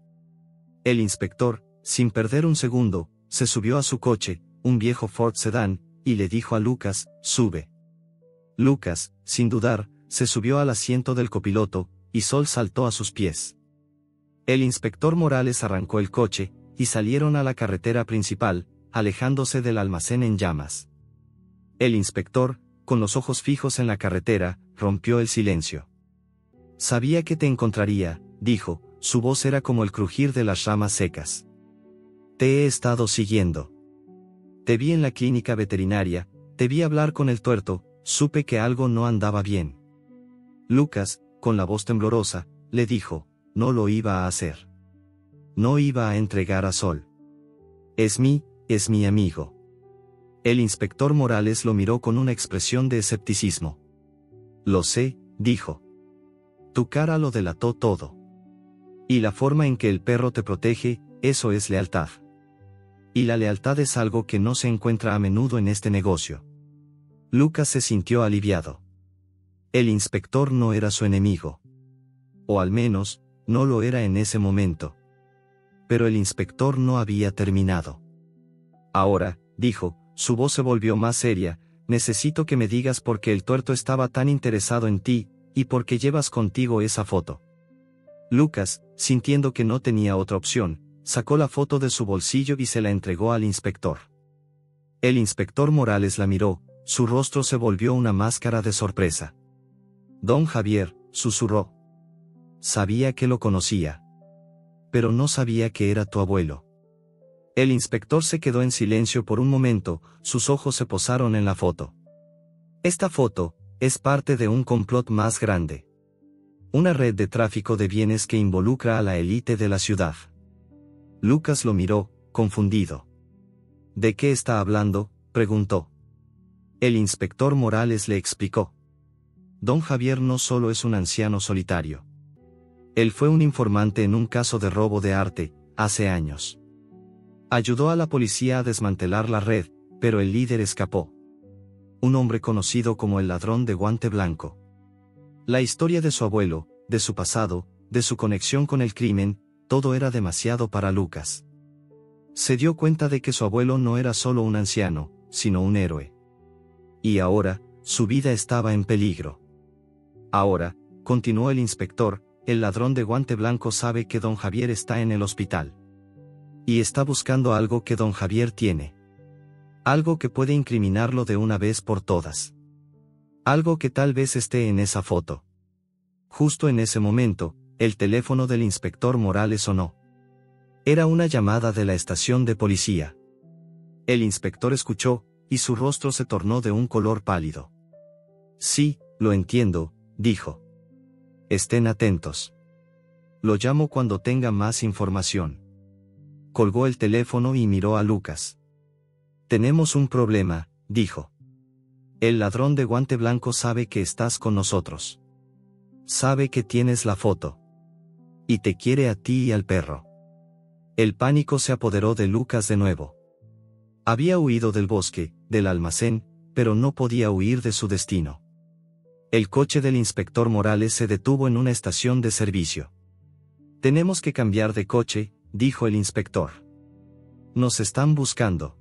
El inspector, sin perder un segundo, se subió a su coche, un viejo Ford Sedán, y le dijo a Lucas: «Sube». Lucas, sin dudar, se subió al asiento del copiloto, y Sol saltó a sus pies. El inspector Morales arrancó el coche, y salieron a la carretera principal, alejándose del almacén en llamas. El inspector, con los ojos fijos en la carretera, rompió el silencio. «Sabía que te encontraría», dijo, su voz era como el crujir de las ramas secas. «Te he estado siguiendo. Te vi en la clínica veterinaria, te vi hablar con El Tuerto, supe que algo no andaba bien». Lucas, con la voz temblorosa, le dijo: «No lo iba a hacer. No iba a entregar a Sol. Es mi amigo». El inspector Morales lo miró con una expresión de escepticismo. «Lo sé», dijo. «Tu cara lo delató todo. Y la forma en que el perro te protege, eso es lealtad. Y la lealtad es algo que no se encuentra a menudo en este negocio». Lucas se sintió aliviado. El inspector no era su enemigo. O al menos, no lo era en ese momento. Pero el inspector no había terminado. «Ahora», dijo, su voz se volvió más seria, «necesito que me digas por qué El Tuerto estaba tan interesado en ti, y por qué llevas contigo esa foto». Lucas, sintiendo que no tenía otra opción, sacó la foto de su bolsillo y se la entregó al inspector. El inspector Morales la miró, su rostro se volvió una máscara de sorpresa. «Don Javier», susurró. «Sabía que lo conocía. Pero no sabía que era tu abuelo». El inspector se quedó en silencio por un momento, sus ojos se posaron en la foto. «Esta foto es parte de un complot más grande. Una red de tráfico de bienes que involucra a la élite de la ciudad. Lucas lo miró, confundido. ¿De qué está hablando?, preguntó. El inspector Morales le explicó. Don Javier no solo es un anciano solitario. Él fue un informante en un caso de robo de arte, hace años. Ayudó a la policía a desmantelar la red, pero el líder escapó. Un hombre conocido como el ladrón de guante blanco. La historia de su abuelo, de su pasado, de su conexión con el crimen, todo era demasiado para Lucas. Se dio cuenta de que su abuelo no era solo un anciano, sino un héroe. Y ahora, su vida estaba en peligro. Ahora, continuó el inspector, el ladrón de guante blanco sabe que don Javier está en el hospital. Y está buscando algo que don Javier tiene. Algo que puede incriminarlo de una vez por todas. Algo que tal vez esté en esa foto. Justo en ese momento, el teléfono del inspector Morales sonó. Era una llamada de la estación de policía. El inspector escuchó, y su rostro se tornó de un color pálido. Sí, lo entiendo, dijo. Estén atentos. Lo llamo cuando tenga más información. Colgó el teléfono y miró a Lucas. Tenemos un problema, dijo. El ladrón de guante blanco sabe que estás con nosotros. Sabe que tienes la foto. Y te quiere a ti y al perro. El pánico se apoderó de Lucas de nuevo. Había huido del bosque, del almacén, pero no podía huir de su destino. El coche del inspector Morales se detuvo en una estación de servicio. Tenemos que cambiar de coche, dijo el inspector. Nos están buscando.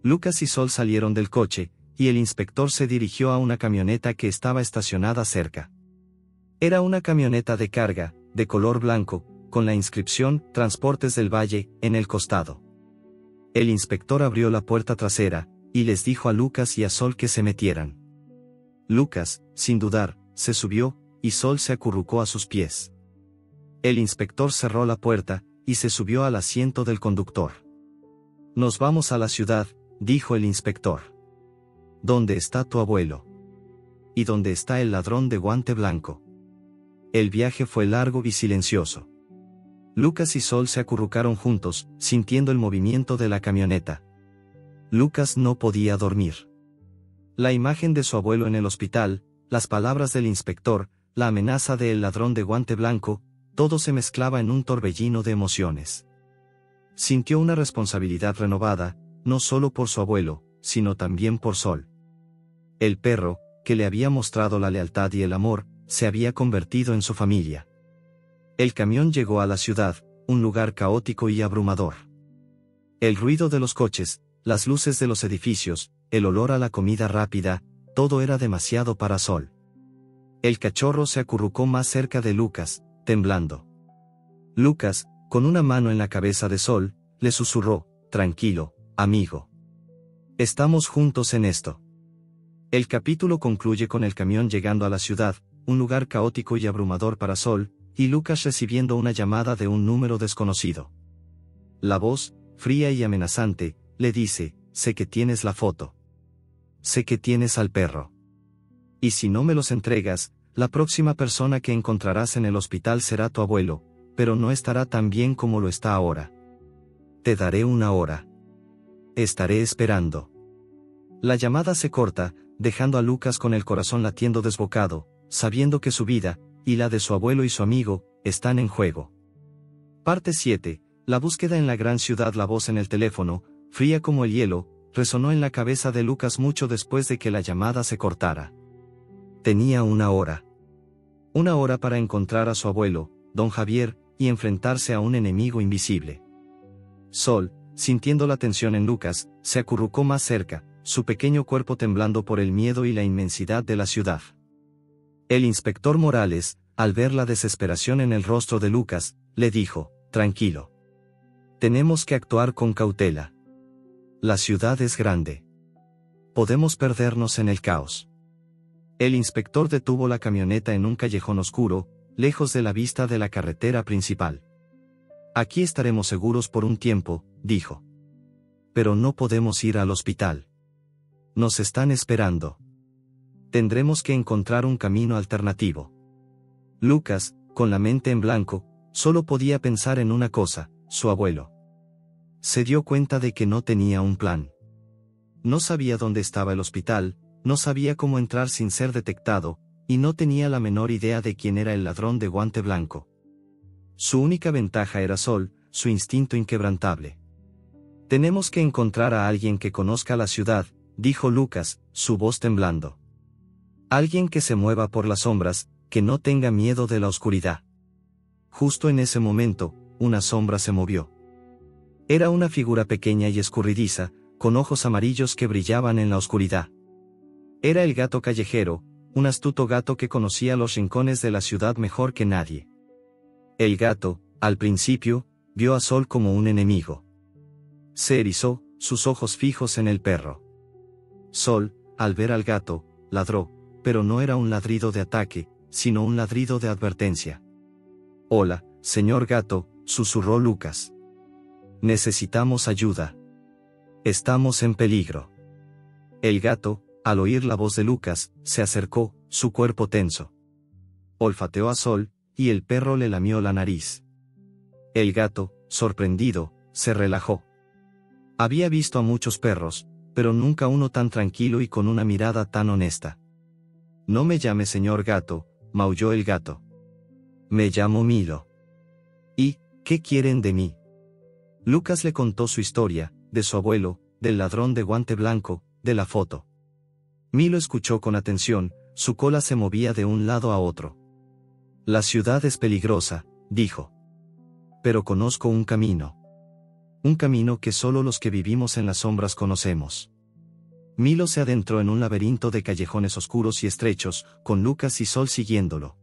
Lucas y Sol salieron del coche, y el inspector se dirigió a una camioneta que estaba estacionada cerca. Era una camioneta de carga, de color blanco, con la inscripción Transportes del Valle en el costado. El inspector abrió la puerta trasera, y les dijo a Lucas y a Sol que se metieran. Lucas, sin dudar, se subió, y Sol se acurrucó a sus pies. El inspector cerró la puerta, y se subió al asiento del conductor. Nos vamos a la ciudad, dijo el inspector. ¿Dónde está tu abuelo? ¿Y dónde está el ladrón de guante blanco? El viaje fue largo y silencioso. Lucas y Sol se acurrucaron juntos, sintiendo el movimiento de la camioneta. Lucas no podía dormir. La imagen de su abuelo en el hospital, las palabras del inspector, la amenaza del ladrón de guante blanco, todo se mezclaba en un torbellino de emociones. Sintió una responsabilidad renovada, no solo por su abuelo, sino también por Sol. El perro, que le había mostrado la lealtad y el amor, se había convertido en su familia. El camión llegó a la ciudad, un lugar caótico y abrumador. El ruido de los coches, las luces de los edificios, el olor a la comida rápida, todo era demasiado para Sol. El cachorro se acurrucó más cerca de Lucas, temblando. Lucas, con una mano en la cabeza de Sol, le susurró, tranquilo, amigo. Estamos juntos en esto. El capítulo concluye con el camión llegando a la ciudad, un lugar caótico y abrumador para Sol, y Lucas recibiendo una llamada de un número desconocido. La voz, fría y amenazante, le dice, sé que tienes la foto. Sé que tienes al perro. Y si no me los entregas, la próxima persona que encontrarás en el hospital será tu abuelo, pero no estará tan bien como lo está ahora. Te daré una hora. Estaré esperando. La llamada se corta, dejando a Lucas con el corazón latiendo desbocado, sabiendo que su vida, y la de su abuelo y su amigo, están en juego. Parte 7. La búsqueda en la gran ciudad. La voz en el teléfono, fría como el hielo, resonó en la cabeza de Lucas mucho después de que la llamada se cortara. Tenía una hora. Una hora para encontrar a su abuelo, don Javier, y enfrentarse a un enemigo invisible. Sol, sintiendo la tensión en Lucas, se acurrucó más cerca, su pequeño cuerpo temblando por el miedo y la inmensidad de la ciudad. El inspector Morales, al ver la desesperación en el rostro de Lucas, le dijo, tranquilo. Tenemos que actuar con cautela. La ciudad es grande. Podemos perdernos en el caos. El inspector detuvo la camioneta en un callejón oscuro, lejos de la vista de la carretera principal. Aquí estaremos seguros por un tiempo, dijo. Pero no podemos ir al hospital. Nos están esperando. Tendremos que encontrar un camino alternativo. Lucas, con la mente en blanco, solo podía pensar en una cosa, su abuelo. Se dio cuenta de que no tenía un plan. No sabía dónde estaba el hospital, no sabía cómo entrar sin ser detectado, y no tenía la menor idea de quién era el ladrón de guante blanco. Su única ventaja era Sol, su instinto inquebrantable. Tenemos que encontrar a alguien que conozca la ciudad, dijo Lucas, su voz temblando. Alguien que se mueva por las sombras, que no tenga miedo de la oscuridad. Justo en ese momento, una sombra se movió. Era una figura pequeña y escurridiza, con ojos amarillos que brillaban en la oscuridad. Era el gato callejero, un astuto gato que conocía los rincones de la ciudad mejor que nadie. El gato, al principio, vio a Sol como un enemigo. Se erizó, sus ojos fijos en el perro. Sol, al ver al gato, ladró, pero no era un ladrido de ataque, sino un ladrido de advertencia. «Hola, señor gato», susurró Lucas. «Necesitamos ayuda. Estamos en peligro». El gato, al oír la voz de Lucas, se acercó, su cuerpo tenso. Olfateó a Sol, y el perro le lamió la nariz. El gato, sorprendido, se relajó. Había visto a muchos perros, pero nunca uno tan tranquilo y con una mirada tan honesta. «No me llame señor gato», maulló el gato. «Me llamo Milo». «¿Y qué quieren de mí?». Lucas le contó su historia, de su abuelo, del ladrón de guante blanco, de la foto. Milo escuchó con atención, su cola se movía de un lado a otro. «La ciudad es peligrosa», dijo. «Pero conozco un camino. Un camino que solo los que vivimos en las sombras conocemos». Milo se adentró en un laberinto de callejones oscuros y estrechos, con Lucas y Sol siguiéndolo.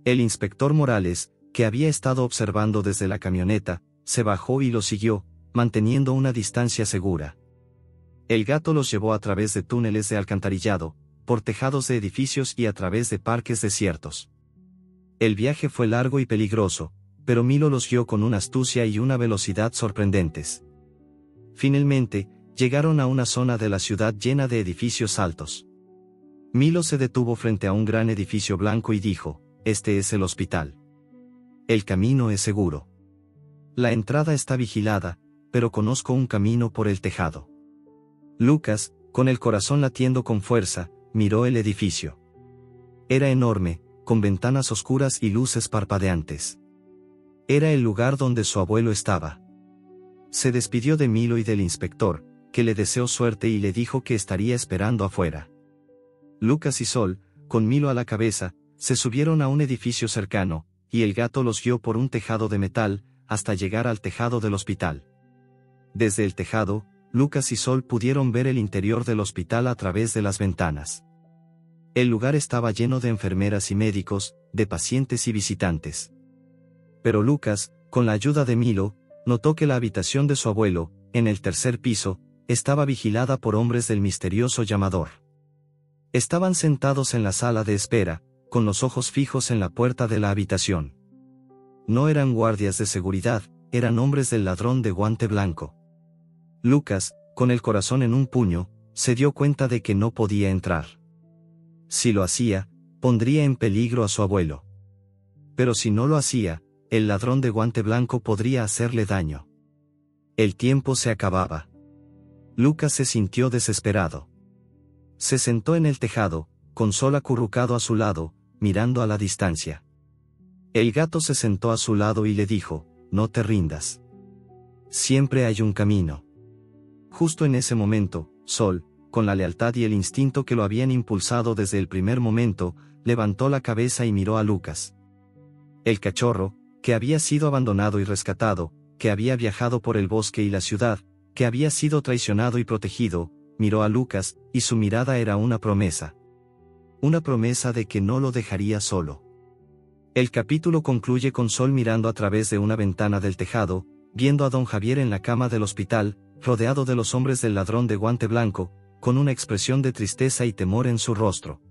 El inspector Morales, que había estado observando desde la camioneta, se bajó y lo siguió, manteniendo una distancia segura. El gato los llevó a través de túneles de alcantarillado, por tejados de edificios y a través de parques desiertos. El viaje fue largo y peligroso, pero Milo los guió con una astucia y una velocidad sorprendentes. Finalmente, llegaron a una zona de la ciudad llena de edificios altos. Milo se detuvo frente a un gran edificio blanco y dijo: «Este es el hospital. El camino es seguro. La entrada está vigilada, pero conozco un camino por el tejado». Lucas, con el corazón latiendo con fuerza, miró el edificio. Era enorme, con ventanas oscuras y luces parpadeantes. Era el lugar donde su abuelo estaba. Se despidió de Milo y del inspector, que le deseó suerte y le dijo que estaría esperando afuera. Lucas y Sol, con Milo a la cabeza, se subieron a un edificio cercano, y el gato los guió por un tejado de metal, hasta llegar al tejado del hospital. Desde el tejado, Lucas y Sol pudieron ver el interior del hospital a través de las ventanas. El lugar estaba lleno de enfermeras y médicos, de pacientes y visitantes. Pero Lucas, con la ayuda de Milo, notó que la habitación de su abuelo, en el tercer piso, estaba vigilada por hombres del misterioso llamador. Estaban sentados en la sala de espera, con los ojos fijos en la puerta de la habitación. No eran guardias de seguridad, eran hombres del ladrón de guante blanco. Lucas, con el corazón en un puño, se dio cuenta de que no podía entrar. Si lo hacía, pondría en peligro a su abuelo. Pero si no lo hacía, el ladrón de guante blanco podría hacerle daño. El tiempo se acababa. Lucas se sintió desesperado. Se sentó en el tejado, con Sol acurrucado a su lado, mirando a la distancia. El gato se sentó a su lado y le dijo: «No te rindas. Siempre hay un camino». Justo en ese momento, Sol, con la lealtad y el instinto que lo habían impulsado desde el primer momento, levantó la cabeza y miró a Lucas. El cachorro, que había sido abandonado y rescatado, que había viajado por el bosque y la ciudad, que había sido traicionado y protegido, miró a Lucas, y su mirada era una promesa. Una promesa de que no lo dejaría solo. El capítulo concluye con Sol mirando a través de una ventana del tejado, viendo a don Javier en la cama del hospital, rodeado de los hombres del ladrón de guante blanco, con una expresión de tristeza y temor en su rostro.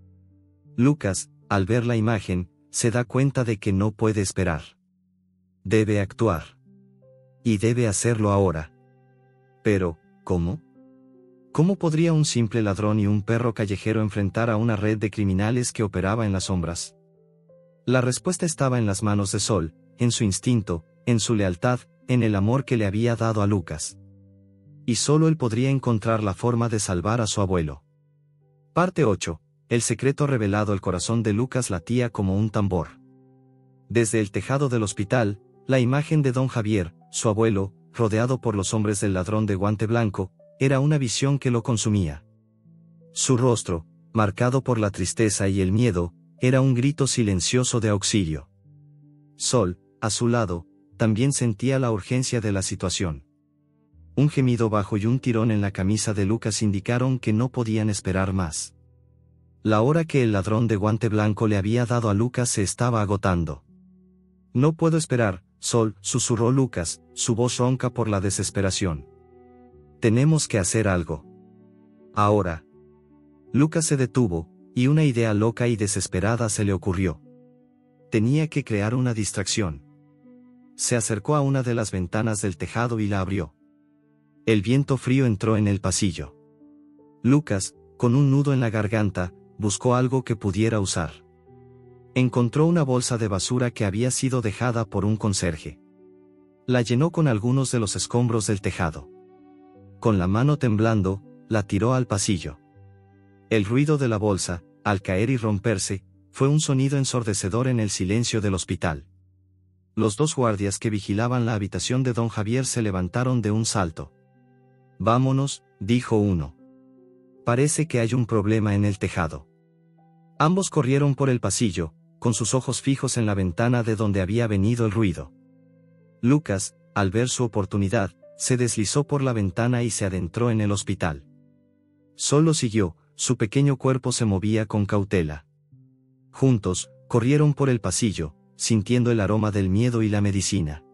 Lucas, al ver la imagen, se da cuenta de que no puede esperar. Debe actuar. Y debe hacerlo ahora. Pero, ¿cómo? ¿Cómo podría un simple ladrón y un perro callejero enfrentar a una red de criminales que operaba en las sombras? La respuesta estaba en las manos de Sol, en su instinto, en su lealtad, en el amor que le había dado a Lucas. Y solo él podría encontrar la forma de salvar a su abuelo. Parte 8. El secreto revelado. El corazón de Lucas latía como un tambor. Desde el tejado del hospital, la imagen de don Javier, su abuelo, rodeado por los hombres del ladrón de guante blanco, era una visión que lo consumía. Su rostro, marcado por la tristeza y el miedo, era un grito silencioso de auxilio. Sol, a su lado, también sentía la urgencia de la situación. Un gemido bajo y un tirón en la camisa de Lucas indicaron que no podían esperar más. La hora que el ladrón de guante blanco le había dado a Lucas se estaba agotando. No puedo esperar, Sol, susurró Lucas, su voz ronca por la desesperación. Tenemos que hacer algo. Ahora. Lucas se detuvo, y una idea loca y desesperada se le ocurrió. Tenía que crear una distracción. Se acercó a una de las ventanas del tejado y la abrió. El viento frío entró en el pasillo. Lucas, con un nudo en la garganta, buscó algo que pudiera usar. Encontró una bolsa de basura que había sido dejada por un conserje. La llenó con algunos de los escombros del tejado. Con la mano temblando, la tiró al pasillo. El ruido de la bolsa, al caer y romperse, fue un sonido ensordecedor en el silencio del hospital. Los dos guardias que vigilaban la habitación de don Javier se levantaron de un salto. Vámonos, dijo uno. Parece que hay un problema en el tejado. Ambos corrieron por el pasillo, con sus ojos fijos en la ventana de donde había venido el ruido. Lucas, al ver su oportunidad, se deslizó por la ventana y se adentró en el hospital. Solo siguió, su pequeño cuerpo se movía con cautela. Juntos, corrieron por el pasillo, sintiendo el aroma del miedo y la medicina.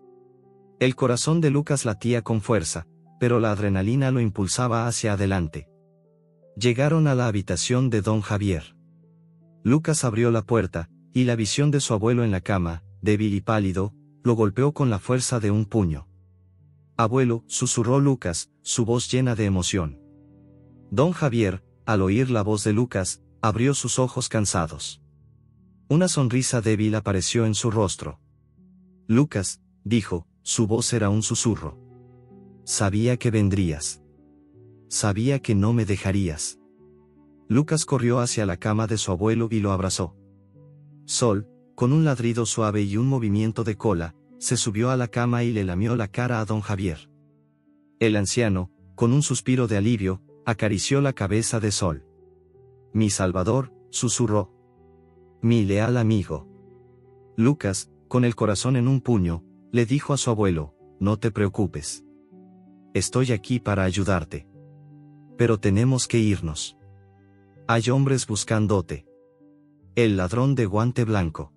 El corazón de Lucas latía con fuerza, pero la adrenalina lo impulsaba hacia adelante. Llegaron a la habitación de don Javier. Lucas abrió la puerta, y la visión de su abuelo en la cama, débil y pálido, lo golpeó con la fuerza de un puño. Abuelo, susurró Lucas, su voz llena de emoción. Don Javier, al oír la voz de Lucas, abrió sus ojos cansados. Una sonrisa débil apareció en su rostro. Lucas, dijo, su voz era un susurro. Sabía que vendrías. Sabía que no me dejarías. Lucas corrió hacia la cama de su abuelo y lo abrazó. Sol, con un ladrido suave y un movimiento de cola, se subió a la cama y le lamió la cara a don Javier. El anciano, con un suspiro de alivio, acarició la cabeza de Sol. Mi Salvador, susurró. Mi leal amigo. Lucas, con el corazón en un puño, le dijo a su abuelo, no te preocupes. Estoy aquí para ayudarte. Pero tenemos que irnos. Hay hombres buscándote. El ladrón de guante blanco.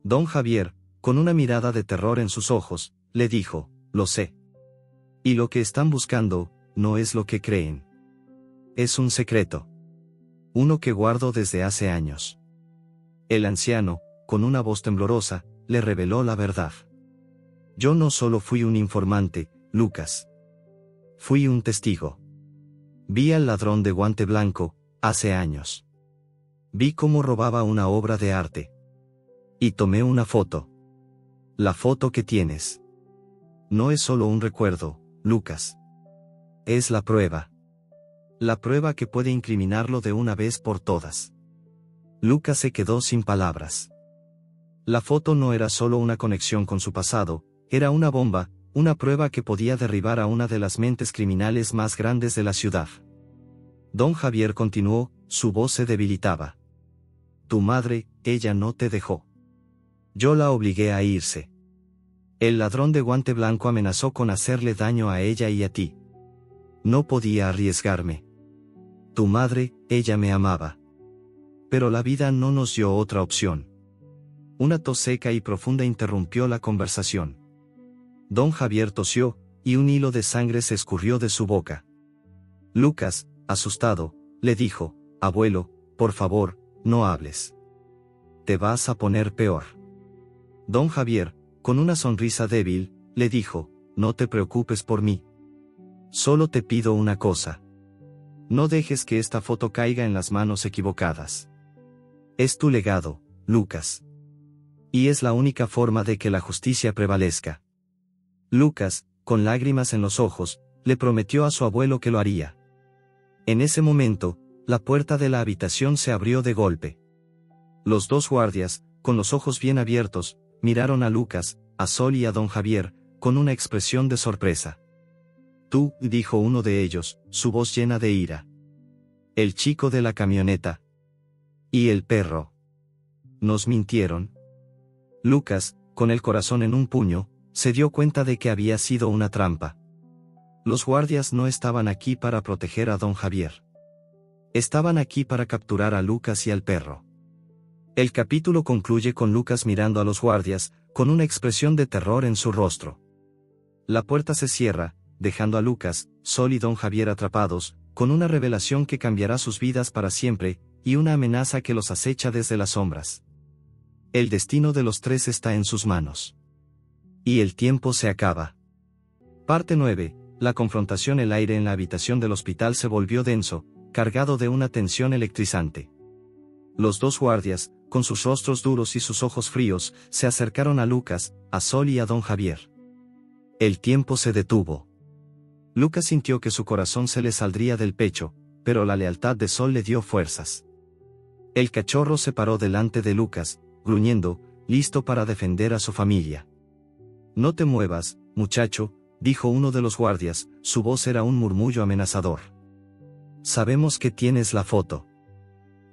Don Javier, con una mirada de terror en sus ojos, le dijo, lo sé. Y lo que están buscando, no es lo que creen. Es un secreto. Uno que guardo desde hace años. El anciano, con una voz temblorosa, le reveló la verdad. Yo no solo fui un informante, Lucas. Fui un testigo. Vi al ladrón de guante blanco, hace años. Vi cómo robaba una obra de arte. Y tomé una foto. La foto que tienes. No es solo un recuerdo, Lucas. Es la prueba. La prueba que puede incriminarlo de una vez por todas. Lucas se quedó sin palabras. La foto no era solo una conexión con su pasado, era una bomba, una prueba que podía derribar a una de las mentes criminales más grandes de la ciudad. Don Javier continuó, su voz se debilitaba. Tu madre, ella no te dejó. Yo la obligué a irse. El ladrón de guante blanco amenazó con hacerle daño a ella y a ti. No podía arriesgarme. Tu madre, ella me amaba. Pero la vida no nos dio otra opción. Una tos seca y profunda interrumpió la conversación. Don Javier tosió, y un hilo de sangre se escurrió de su boca. Lucas, asustado, le dijo, abuelo, por favor, no hables. Te vas a poner peor. Don Javier, con una sonrisa débil, le dijo, no te preocupes por mí. Solo te pido una cosa. No dejes que esta foto caiga en las manos equivocadas. Es tu legado, Lucas. Y es la única forma de que la justicia prevalezca. Lucas, con lágrimas en los ojos, le prometió a su abuelo que lo haría. En ese momento, la puerta de la habitación se abrió de golpe. Los dos guardias, con los ojos bien abiertos, miraron a Lucas, a Sol y a don Javier, con una expresión de sorpresa. «Tú», dijo uno de ellos, su voz llena de ira. «El chico de la camioneta. Y el perro. ¿Nos mintieron?» Lucas, con el corazón en un puño, se dio cuenta de que había sido una trampa. Los guardias no estaban aquí para proteger a don Javier. Estaban aquí para capturar a Lucas y al perro. El capítulo concluye con Lucas mirando a los guardias, con una expresión de terror en su rostro. La puerta se cierra, dejando a Lucas, Sol y don Javier atrapados, con una revelación que cambiará sus vidas para siempre, y una amenaza que los acecha desde las sombras. El destino de los tres está en sus manos. Y el tiempo se acaba. Parte 9. La confrontación. El aire en la habitación del hospital se volvió denso, cargado de una tensión electrizante. Los dos guardias, con sus rostros duros y sus ojos fríos, se acercaron a Lucas, a Sol y a don Javier. El tiempo se detuvo. Lucas sintió que su corazón se le saldría del pecho, pero la lealtad de Sol le dio fuerzas. El cachorro se paró delante de Lucas, gruñendo, listo para defender a su familia. «No te muevas, muchacho», dijo uno de los guardias, su voz era un murmullo amenazador. «Sabemos que tienes la foto.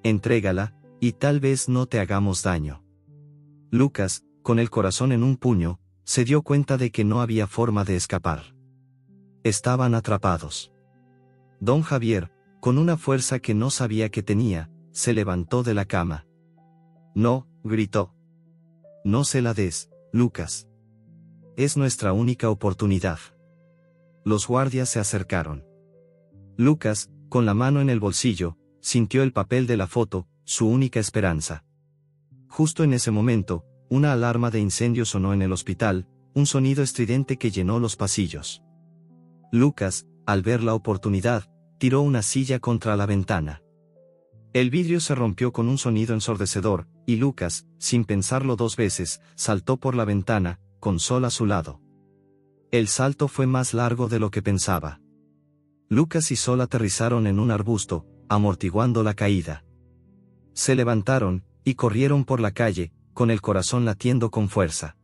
Entrégala, y tal vez no te hagamos daño». Lucas, con el corazón en un puño, se dio cuenta de que no había forma de escapar. Estaban atrapados. Don Javier, con una fuerza que no sabía que tenía, se levantó de la cama. «No», gritó. «No se la des, Lucas. Es nuestra única oportunidad». Los guardias se acercaron. Lucas, con la mano en el bolsillo, sintió el papel de la foto, su única esperanza. Justo en ese momento, una alarma de incendio sonó en el hospital, un sonido estridente que llenó los pasillos. Lucas, al ver la oportunidad, tiró una silla contra la ventana. El vidrio se rompió con un sonido ensordecedor, y Lucas, sin pensarlo dos veces, saltó por la ventana, con Sol a su lado. El salto fue más largo de lo que pensaba. Lucas y Sol aterrizaron en un arbusto, amortiguando la caída. Se levantaron, y corrieron por la calle, con el corazón latiendo con fuerza.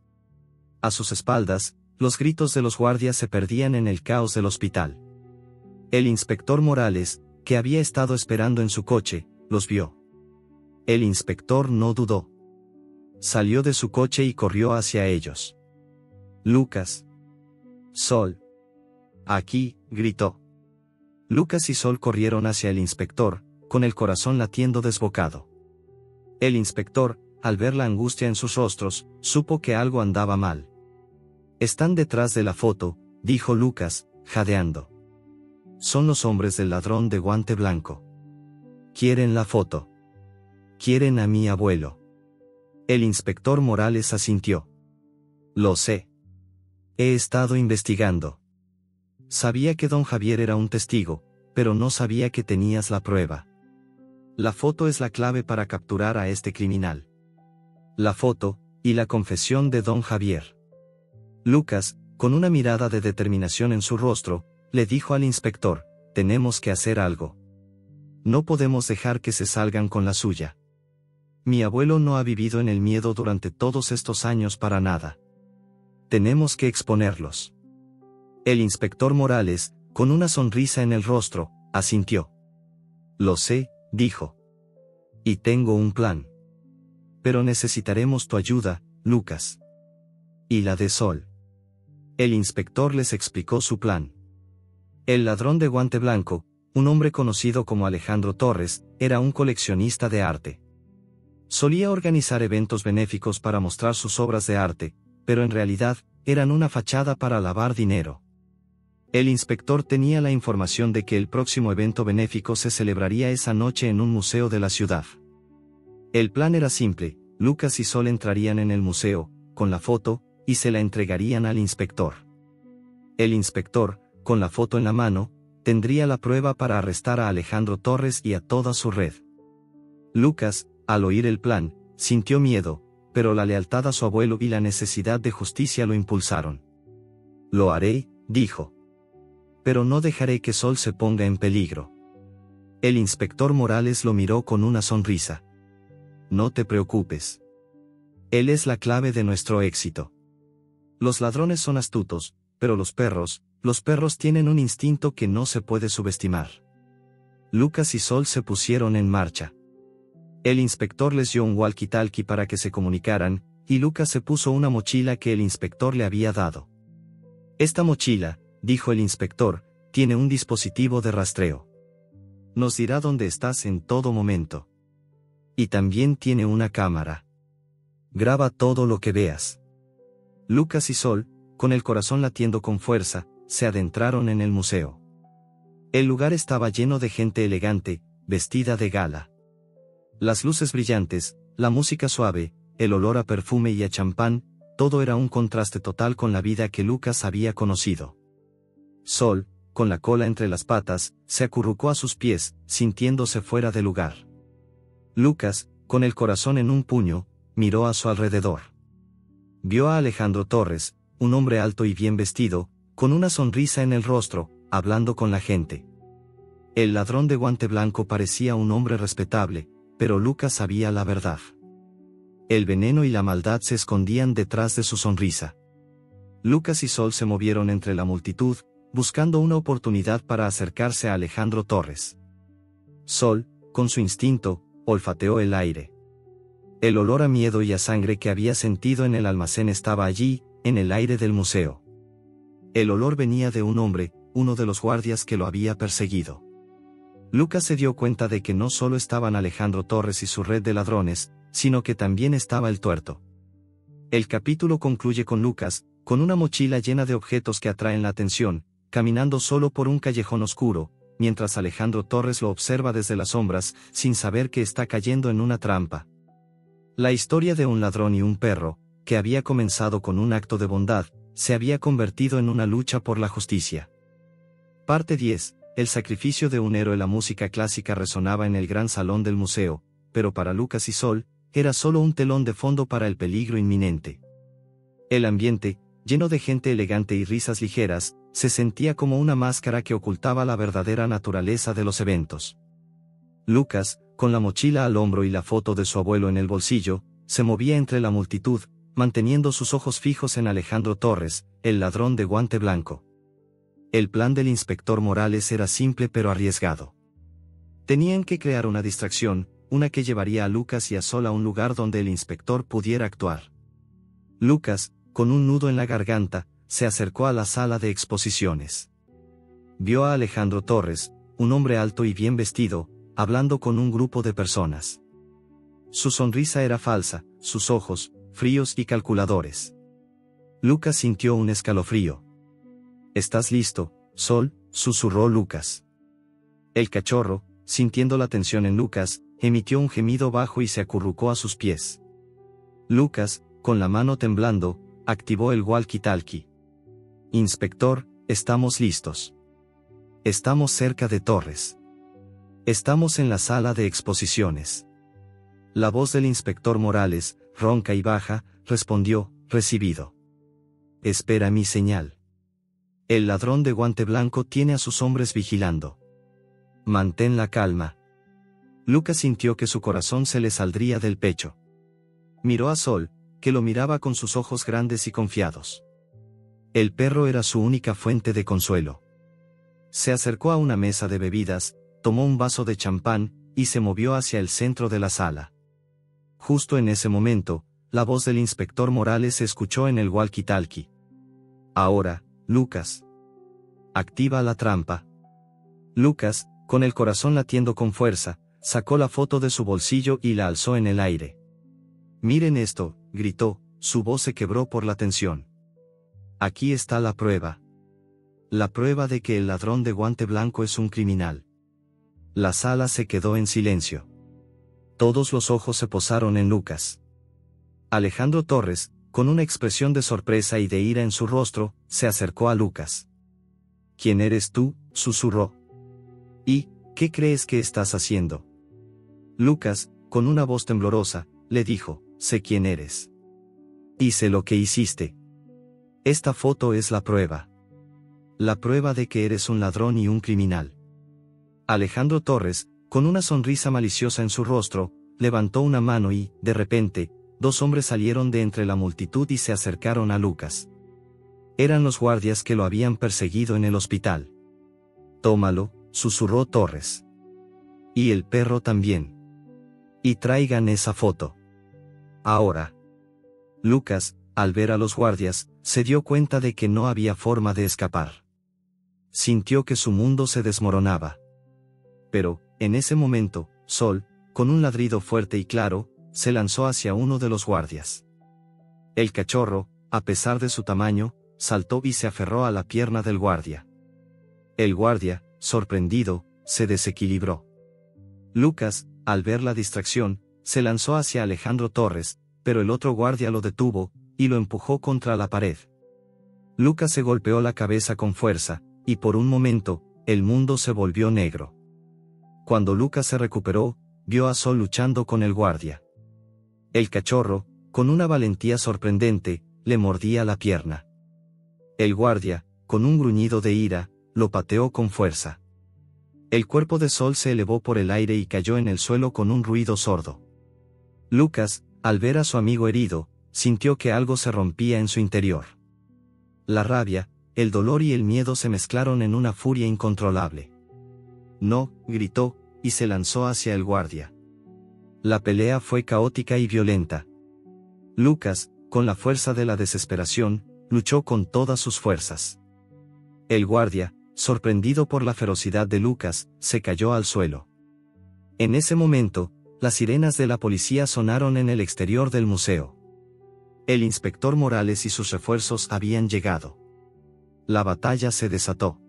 A sus espaldas, los gritos de los guardias se perdían en el caos del hospital. El inspector Morales, que había estado esperando en su coche, los vio. El inspector no dudó. Salió de su coche y corrió hacia ellos. «Lucas. Sol. Aquí», gritó. Lucas y Sol corrieron hacia el inspector, con el corazón latiendo desbocado. El inspector, al ver la angustia en sus rostros, supo que algo andaba mal. «Están detrás de la foto», dijo Lucas, jadeando. «Son los hombres del ladrón de guante blanco. Quieren la foto. Quieren a mi abuelo». El inspector Morales asintió. «Lo sé. He estado investigando. Sabía que don Javier era un testigo, pero no sabía que tenías la prueba. La foto es la clave para capturar a este criminal. La foto, y la confesión de don Javier». Lucas, con una mirada de determinación en su rostro, le dijo al inspector: «Tenemos que hacer algo. No podemos dejar que se salgan con la suya. Mi abuelo no ha vivido en el miedo durante todos estos años para nada. Tenemos que exponerlos». El inspector Morales, con una sonrisa en el rostro, asintió. «Lo sé», dijo. «Y tengo un plan. Pero necesitaremos tu ayuda, Lucas. Y la de Sol». El inspector les explicó su plan. El ladrón de guante blanco, un hombre conocido como Alejandro Torres, era un coleccionista de arte. Solía organizar eventos benéficos para mostrar sus obras de arte, pero en realidad, eran una fachada para lavar dinero. El inspector tenía la información de que el próximo evento benéfico se celebraría esa noche en un museo de la ciudad. El plan era simple: Lucas y Sol entrarían en el museo, con la foto, y se la entregarían al inspector. El inspector, con la foto en la mano, tendría la prueba para arrestar a Alejandro Torres y a toda su red. Lucas, al oír el plan, sintió miedo, pero la lealtad a su abuelo y la necesidad de justicia lo impulsaron. Lo haré, dijo. Pero no dejaré que Sol se ponga en peligro. El inspector Morales lo miró con una sonrisa. No te preocupes. Él es la clave de nuestro éxito. Los ladrones son astutos, pero los perros tienen un instinto que no se puede subestimar. Lucas y Sol se pusieron en marcha. El inspector les dio un walkie-talkie para que se comunicaran, y Lucas se puso una mochila que el inspector le había dado. Esta mochila, dijo el inspector, tiene un dispositivo de rastreo. Nos dirá dónde estás en todo momento. Y también tiene una cámara. Graba todo lo que veas. Lucas y Sol, con el corazón latiendo con fuerza, se adentraron en el museo. El lugar estaba lleno de gente elegante, vestida de gala. Las luces brillantes, la música suave, el olor a perfume y a champán, todo era un contraste total con la vida que Lucas había conocido. Sol, con la cola entre las patas, se acurrucó a sus pies, sintiéndose fuera de lugar. Lucas, con el corazón en un puño, miró a su alrededor. Vio a Alejandro Torres, un hombre alto y bien vestido, con una sonrisa en el rostro, hablando con la gente. El ladrón de guante blanco parecía un hombre respetable, pero Lucas sabía la verdad. El veneno y la maldad se escondían detrás de su sonrisa. Lucas y Sol se movieron entre la multitud, buscando una oportunidad para acercarse a Alejandro Torres. Sol, con su instinto, olfateó el aire. El olor a miedo y a sangre que había sentido en el almacén estaba allí, en el aire del museo. El olor venía de un hombre, uno de los guardias que lo había perseguido. Lucas se dio cuenta de que no solo estaban Alejandro Torres y su red de ladrones, sino que también estaba el tuerto. El capítulo concluye con Lucas, con una mochila llena de objetos que atraen la atención, caminando solo por un callejón oscuro, mientras Alejandro Torres lo observa desde las sombras, sin saber que está cayendo en una trampa. La historia de un ladrón y un perro, que había comenzado con un acto de bondad, se había convertido en una lucha por la justicia. Parte 10. El sacrificio de un héroe. La música clásica resonaba en el gran salón del museo, pero para Lucas y Sol, era solo un telón de fondo para el peligro inminente. El ambiente, lleno de gente elegante y risas ligeras, se sentía como una máscara que ocultaba la verdadera naturaleza de los eventos. Lucas, con la mochila al hombro y la foto de su abuelo en el bolsillo, se movía entre la multitud, manteniendo sus ojos fijos en Alejandro Torres, el ladrón de guante blanco. El plan del inspector Morales era simple pero arriesgado. Tenían que crear una distracción, una que llevaría a Lucas y a Sol a un lugar donde el inspector pudiera actuar. Lucas, con un nudo en la garganta, se acercó a la sala de exposiciones. Vio a Alejandro Torres, un hombre alto y bien vestido, hablando con un grupo de personas. Su sonrisa era falsa, sus ojos, fríos y calculadores. Lucas sintió un escalofrío. ¿Estás listo, Sol?, susurró Lucas. El cachorro, sintiendo la tensión en Lucas, emitió un gemido bajo y se acurrucó a sus pies. Lucas, con la mano temblando, activó el walkie-talkie. Inspector, estamos listos. Estamos cerca de Torres. Estamos en la sala de exposiciones. La voz del inspector Morales, ronca y baja, respondió, recibido. Espera mi señal. El ladrón de guante blanco tiene a sus hombres vigilando. Mantén la calma. Lucas sintió que su corazón se le saldría del pecho. Miró a Sol, que lo miraba con sus ojos grandes y confiados. El perro era su única fuente de consuelo. Se acercó a una mesa de bebidas, tomó un vaso de champán, y se movió hacia el centro de la sala. Justo en ese momento, la voz del inspector Morales se escuchó en el walkie-talkie. Ahora, Lucas. Activa la trampa. Lucas, con el corazón latiendo con fuerza, sacó la foto de su bolsillo y la alzó en el aire. Miren esto, gritó, su voz se quebró por la tensión. Aquí está la prueba. La prueba de que el ladrón de guante blanco es un criminal. La sala se quedó en silencio. Todos los ojos se posaron en Lucas. Alejandro Torres, con una expresión de sorpresa y de ira en su rostro, se acercó a Lucas. ¿Quién eres tú?, susurró. ¿Y qué crees que estás haciendo? Lucas, con una voz temblorosa, le dijo, sé quién eres. Y sé lo que hiciste. Esta foto es la prueba. La prueba de que eres un ladrón y un criminal. Alejandro Torres, con una sonrisa maliciosa en su rostro, levantó una mano y, de repente, dos hombres salieron de entre la multitud y se acercaron a Lucas. Eran los guardias que lo habían perseguido en el hospital. Tómalo, susurró Torres. Y el perro también. Y traigan esa foto. Ahora. Lucas, al ver a los guardias, se dio cuenta de que no había forma de escapar. Sintió que su mundo se desmoronaba. Pero, en ese momento, Sol, con un ladrido fuerte y claro, se lanzó hacia uno de los guardias. El cachorro, a pesar de su tamaño, saltó y se aferró a la pierna del guardia. El guardia, sorprendido, se desequilibró. Lucas, al ver la distracción, se lanzó hacia Alejandro Torres, pero el otro guardia lo detuvo, y lo empujó contra la pared. Lucas se golpeó la cabeza con fuerza, y por un momento, el mundo se volvió negro. Cuando Lucas se recuperó, vio a Sol luchando con el guardia. El cachorro, con una valentía sorprendente, le mordía la pierna. El guardia, con un gruñido de ira, lo pateó con fuerza. El cuerpo de Sol se elevó por el aire y cayó en el suelo con un ruido sordo. Lucas, al ver a su amigo herido, sintió que algo se rompía en su interior. La rabia, el dolor y el miedo se mezclaron en una furia incontrolable. No, gritó, y se lanzó hacia el guardia. La pelea fue caótica y violenta. Lucas, con la fuerza de la desesperación, luchó con todas sus fuerzas. El guardia, sorprendido por la ferocidad de Lucas, se cayó al suelo. En ese momento, las sirenas de la policía sonaron en el exterior del museo. El inspector Morales y sus refuerzos habían llegado. La batalla se desató.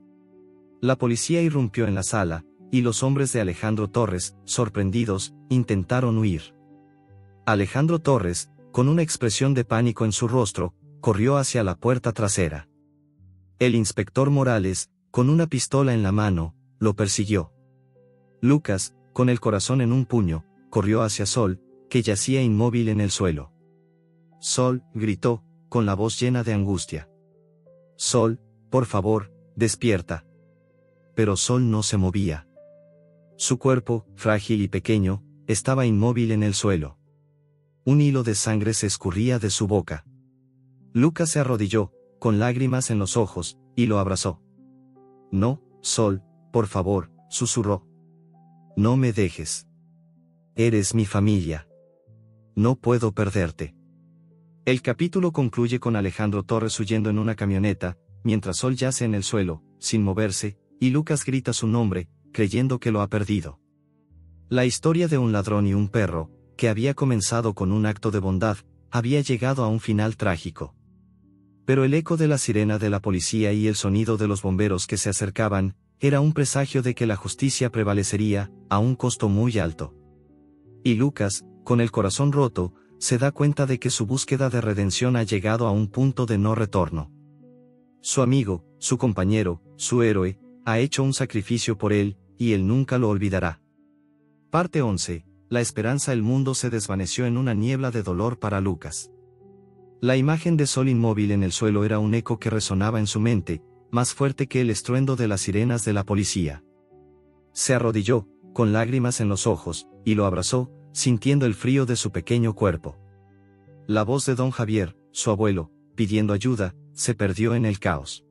La policía irrumpió en la sala, y los hombres de Alejandro Torres, sorprendidos, intentaron huir. Alejandro Torres, con una expresión de pánico en su rostro, corrió hacia la puerta trasera. El inspector Morales, con una pistola en la mano, lo persiguió. Lucas, con el corazón en un puño, corrió hacia Sol, que yacía inmóvil en el suelo. Sol, gritó, con la voz llena de angustia. Sol, por favor, despierta. Pero Sol no se movía. Su cuerpo, frágil y pequeño, estaba inmóvil en el suelo. Un hilo de sangre se escurría de su boca. Lucas se arrodilló, con lágrimas en los ojos, y lo abrazó. No, Sol, por favor, susurró. No me dejes. Eres mi familia. No puedo perderte. El capítulo concluye con Alejandro Torres huyendo en una camioneta, mientras Sol yace en el suelo, sin moverse, y Lucas grita su nombre, creyendo que lo ha perdido. La historia de un ladrón y un perro, que había comenzado con un acto de bondad, había llegado a un final trágico. Pero el eco de la sirena de la policía y el sonido de los bomberos que se acercaban, era un presagio de que la justicia prevalecería, a un costo muy alto. Y Lucas, con el corazón roto, se da cuenta de que su búsqueda de redención ha llegado a un punto de no retorno. Su amigo, su compañero, su héroe, ha hecho un sacrificio por él, y él nunca lo olvidará. Parte 11. La esperanza. El mundo se desvaneció en una niebla de dolor para Lucas. La imagen de Sol inmóvil en el suelo era un eco que resonaba en su mente, más fuerte que el estruendo de las sirenas de la policía. Se arrodilló, con lágrimas en los ojos, y lo abrazó, sintiendo el frío de su pequeño cuerpo. La voz de don Javier, su abuelo, pidiendo ayuda, se perdió en el caos.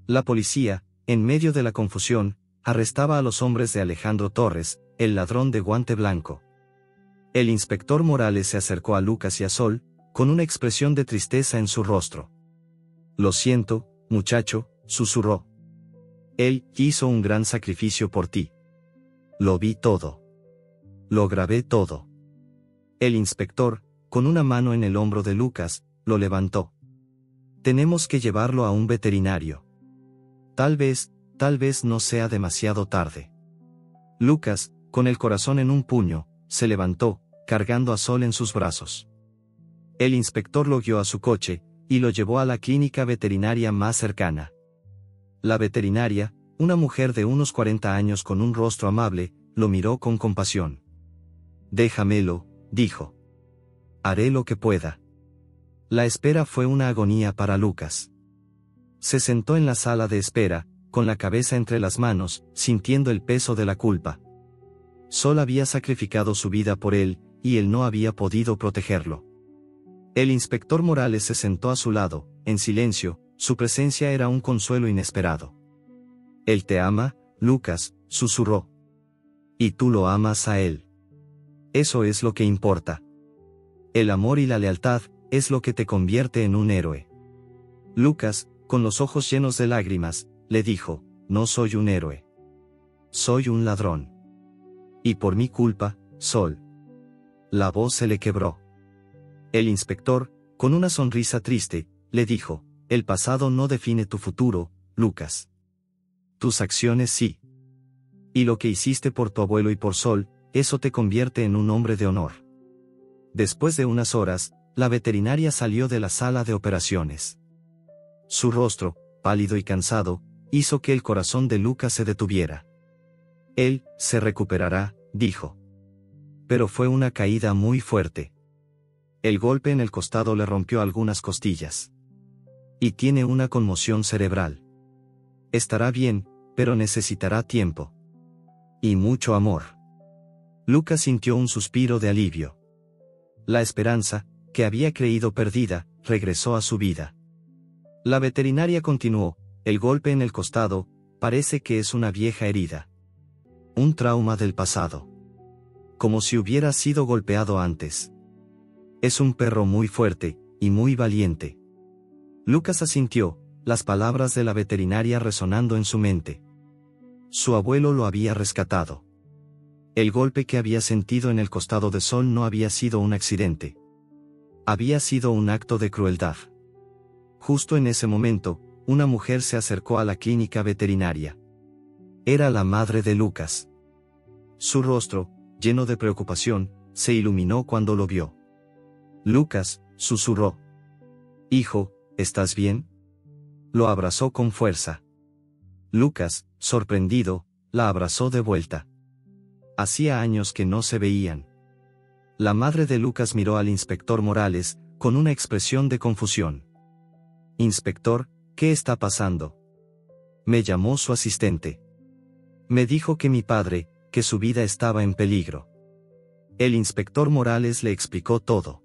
La policía, en medio de la confusión, arrestaba a los hombres de Alejandro Torres, el ladrón de guante blanco. El inspector Morales se acercó a Lucas y a Sol, con una expresión de tristeza en su rostro. Lo siento, muchacho, susurró. Él hizo un gran sacrificio por ti. Lo vi todo. Lo grabé todo. El inspector, con una mano en el hombro de Lucas, lo levantó. Tenemos que llevarlo a un veterinario. Tal vez no sea demasiado tarde. Lucas, con el corazón en un puño, se levantó, cargando a Sol en sus brazos. El inspector lo guió a su coche, y lo llevó a la clínica veterinaria más cercana. La veterinaria, una mujer de unos 40 años con un rostro amable, lo miró con compasión. Déjamelo, dijo. haré lo que pueda. La espera fue una agonía para Lucas. Se sentó en la sala de espera, con la cabeza entre las manos, sintiendo el peso de la culpa. Sol había sacrificado su vida por él, y él no había podido protegerlo. El inspector Morales se sentó a su lado, en silencio, su presencia era un consuelo inesperado. Él te ama, Lucas, susurró. Y tú lo amas a él. Eso es lo que importa. El amor y la lealtad, es lo que te convierte en un héroe. Lucas, con los ojos llenos de lágrimas, le dijo, no soy un héroe. Soy un ladrón. Y por mi culpa, Sol. La voz se le quebró. El inspector, con una sonrisa triste, le dijo, el pasado no define tu futuro, Lucas. Tus acciones sí. Y lo que hiciste por tu abuelo y por Sol, eso te convierte en un hombre de honor. Después de unas horas, la veterinaria salió de la sala de operaciones. Su rostro, pálido y cansado, hizo que el corazón de Lucas se detuviera. Él se recuperará, dijo. Pero fue una caída muy fuerte. El golpe en el costado le rompió algunas costillas. Y tiene una conmoción cerebral. Estará bien, pero necesitará tiempo. Y mucho amor. Lucas sintió un suspiro de alivio. La esperanza, que había creído perdida, regresó a su vida. La veterinaria continuó, el golpe en el costado, parece que es una vieja herida. Un trauma del pasado. Como si hubiera sido golpeado antes. Es un perro muy fuerte, y muy valiente. Lucas asintió, las palabras de la veterinaria resonando en su mente. Su abuelo lo había rescatado. El golpe que había sentido en el costado de Sol no había sido un accidente. Había sido un acto de crueldad. Justo en ese momento, una mujer se acercó a la clínica veterinaria. Era la madre de Lucas. Su rostro, lleno de preocupación, se iluminó cuando lo vio. Lucas, susurró. Hijo, ¿estás bien? Lo abrazó con fuerza. Lucas, sorprendido, la abrazó de vuelta. Hacía años que no se veían. La madre de Lucas miró al inspector Morales, con una expresión de confusión. Inspector, ¿qué está pasando? Me llamó su asistente. Me dijo que mi padre, que su vida estaba en peligro. El inspector Morales le explicó todo.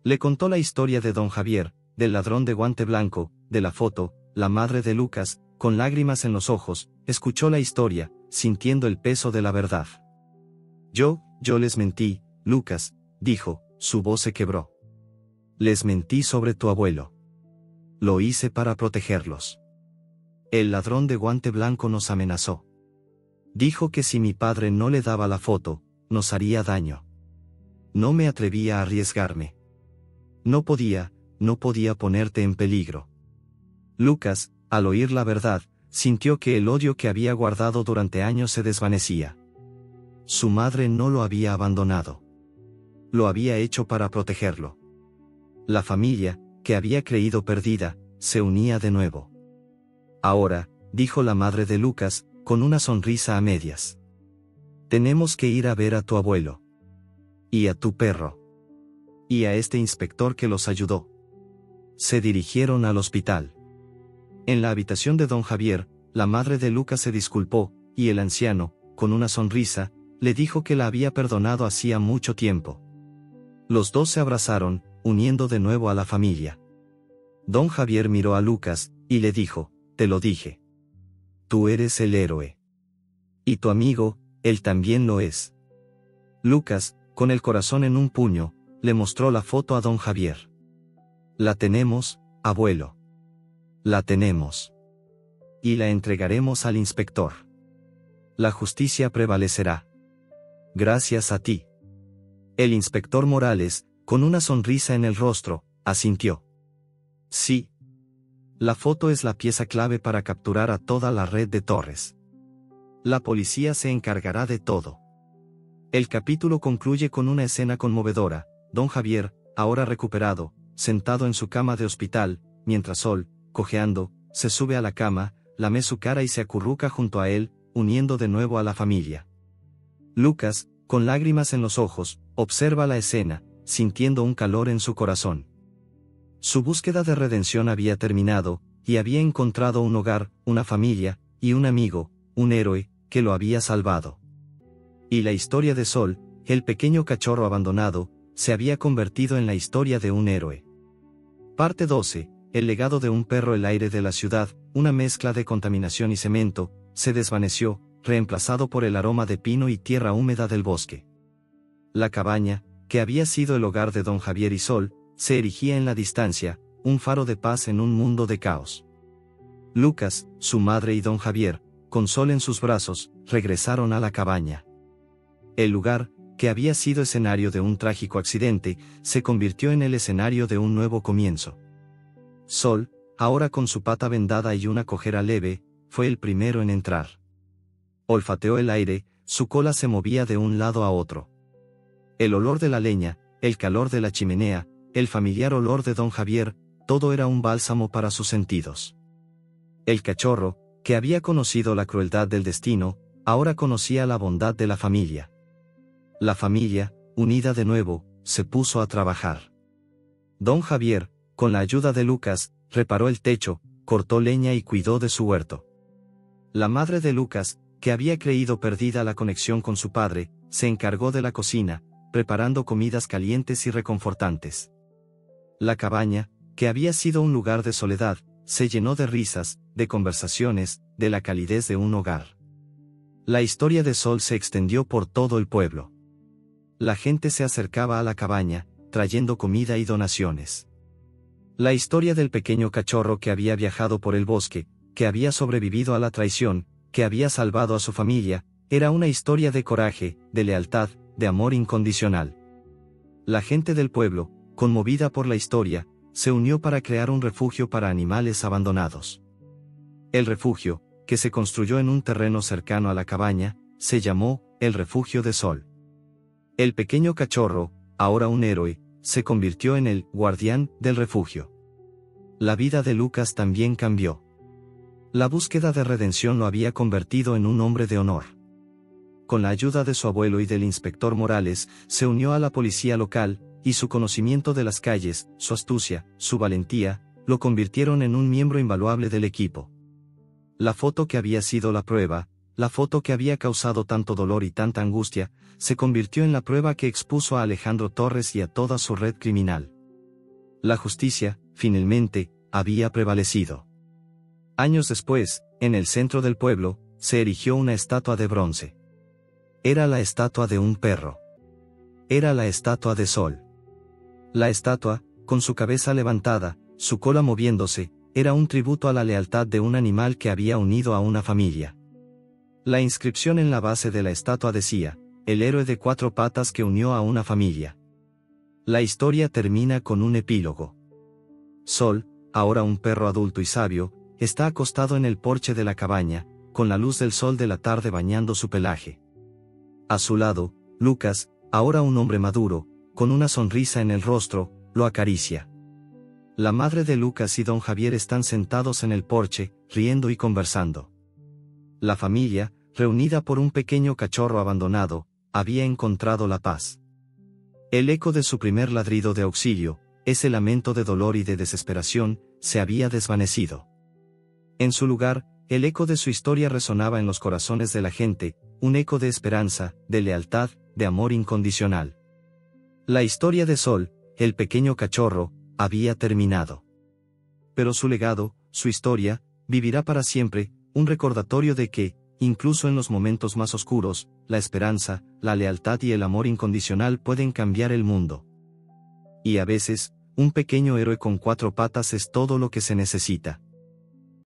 Le contó la historia de don Javier, del ladrón de guante blanco, de la foto, la madre de Lucas, con lágrimas en los ojos, escuchó la historia, sintiendo el peso de la verdad. Yo les mentí, Lucas, dijo, su voz se quebró. Les mentí sobre tu abuelo. Lo hice para protegerlos. El ladrón de guante blanco nos amenazó. Dijo que si mi padre no le daba la foto, nos haría daño. No me atrevía a arriesgarme. No podía ponerte en peligro. Lucas, al oír la verdad, sintió que el odio que había guardado durante años se desvanecía. Su madre no lo había abandonado. Lo había hecho para protegerlo. La familia, que había creído perdida, se unía de nuevo. Ahora, dijo la madre de Lucas, con una sonrisa a medias. Tenemos que ir a ver a tu abuelo. Y a tu perro. Y a este inspector que los ayudó. Se dirigieron al hospital. En la habitación de don Javier, la madre de Lucas se disculpó, y el anciano, con una sonrisa, le dijo que la había perdonado hacía mucho tiempo. Los dos se abrazaron, uniendo de nuevo a la familia. Don Javier miró a Lucas, y le dijo, te lo dije. Tú eres el héroe. Y tu amigo, él también lo es. Lucas, con el corazón en un puño, le mostró la foto a don Javier. La tenemos, abuelo. La tenemos. Y la entregaremos al inspector. La justicia prevalecerá. Gracias a ti. El inspector Morales, con una sonrisa en el rostro, asintió. Sí. La foto es la pieza clave para capturar a toda la red de Torres. La policía se encargará de todo. El capítulo concluye con una escena conmovedora, don Javier, ahora recuperado, sentado en su cama de hospital, mientras Sol, cojeando, se sube a la cama, lame su cara y se acurruca junto a él, uniendo de nuevo a la familia. Lucas, con lágrimas en los ojos, observa la escena, sintiendo un calor en su corazón. Su búsqueda de redención había terminado, y había encontrado un hogar, una familia, y un amigo, un héroe, que lo había salvado. Y la historia de Sol, el pequeño cachorro abandonado, se había convertido en la historia de un héroe. Parte 12. El legado de un perro. El aire de la ciudad, una mezcla de contaminación y cemento, se desvaneció, reemplazado por el aroma de pino y tierra húmeda del bosque. La cabaña, que había sido el hogar de don Javier y Sol, se erigía en la distancia, un faro de paz en un mundo de caos. Lucas, su madre y don Javier, con Sol en sus brazos, regresaron a la cabaña. El lugar, que había sido escenario de un trágico accidente, se convirtió en el escenario de un nuevo comienzo. Sol, ahora con su pata vendada y una cojera leve, fue el primero en entrar. Olfateó el aire, su cola se movía de un lado a otro. El olor de la leña, el calor de la chimenea, el familiar olor de don Javier, todo era un bálsamo para sus sentidos. El cachorro, que había conocido la crueldad del destino, ahora conocía la bondad de la familia. La familia, unida de nuevo, se puso a trabajar. Don Javier, con la ayuda de Lucas, reparó el techo, cortó leña y cuidó de su huerto. La madre de Lucas, que había creído perdida la conexión con su padre, se encargó de la cocina, preparando comidas calientes y reconfortantes. La cabaña, que había sido un lugar de soledad, se llenó de risas, de conversaciones, de la calidez de un hogar. La historia de Sol se extendió por todo el pueblo. La gente se acercaba a la cabaña, trayendo comida y donaciones. La historia del pequeño cachorro que había viajado por el bosque, que había sobrevivido a la traición, que había salvado a su familia, era una historia de coraje, de lealtad, de amor incondicional. La gente del pueblo, conmovida por la historia, se unió para crear un refugio para animales abandonados. El refugio, que se construyó en un terreno cercano a la cabaña, se llamó el Refugio de Sol. El pequeño cachorro, ahora un héroe, se convirtió en el guardián del refugio. La vida de Lucas también cambió. La búsqueda de redención lo había convertido en un hombre de honor. Con la ayuda de su abuelo y del inspector Morales, se unió a la policía local, y su conocimiento de las calles, su astucia, su valentía, lo convirtieron en un miembro invaluable del equipo. La foto que había sido la prueba, la foto que había causado tanto dolor y tanta angustia, se convirtió en la prueba que expuso a Alejandro Torres y a toda su red criminal. La justicia, finalmente, había prevalecido. Años después, en el centro del pueblo, se erigió una estatua de bronce. Era la estatua de un perro. Era la estatua de Sol. La estatua, con su cabeza levantada, su cola moviéndose, era un tributo a la lealtad de un animal que había unido a una familia. La inscripción en la base de la estatua decía, el héroe de 4 patas que unió a una familia. La historia termina con un epílogo. Sol, ahora un perro adulto y sabio, está acostado en el porche de la cabaña, con la luz del sol de la tarde bañando su pelaje. A su lado, Lucas, ahora un hombre maduro, con una sonrisa en el rostro, lo acaricia. La madre de Lucas y don Javier están sentados en el porche, riendo y conversando. La familia, reunida por un pequeño cachorro abandonado, había encontrado la paz. El eco de su primer ladrido de auxilio, ese lamento de dolor y de desesperación, se había desvanecido. En su lugar, el eco de su historia resonaba en los corazones de la gente, un eco de esperanza, de lealtad, de amor incondicional. La historia de Sol, el pequeño cachorro, había terminado. Pero su legado, su historia, vivirá para siempre, un recordatorio de que, incluso en los momentos más oscuros, la esperanza, la lealtad y el amor incondicional pueden cambiar el mundo. Y a veces, un pequeño héroe con 4 patas es todo lo que se necesita.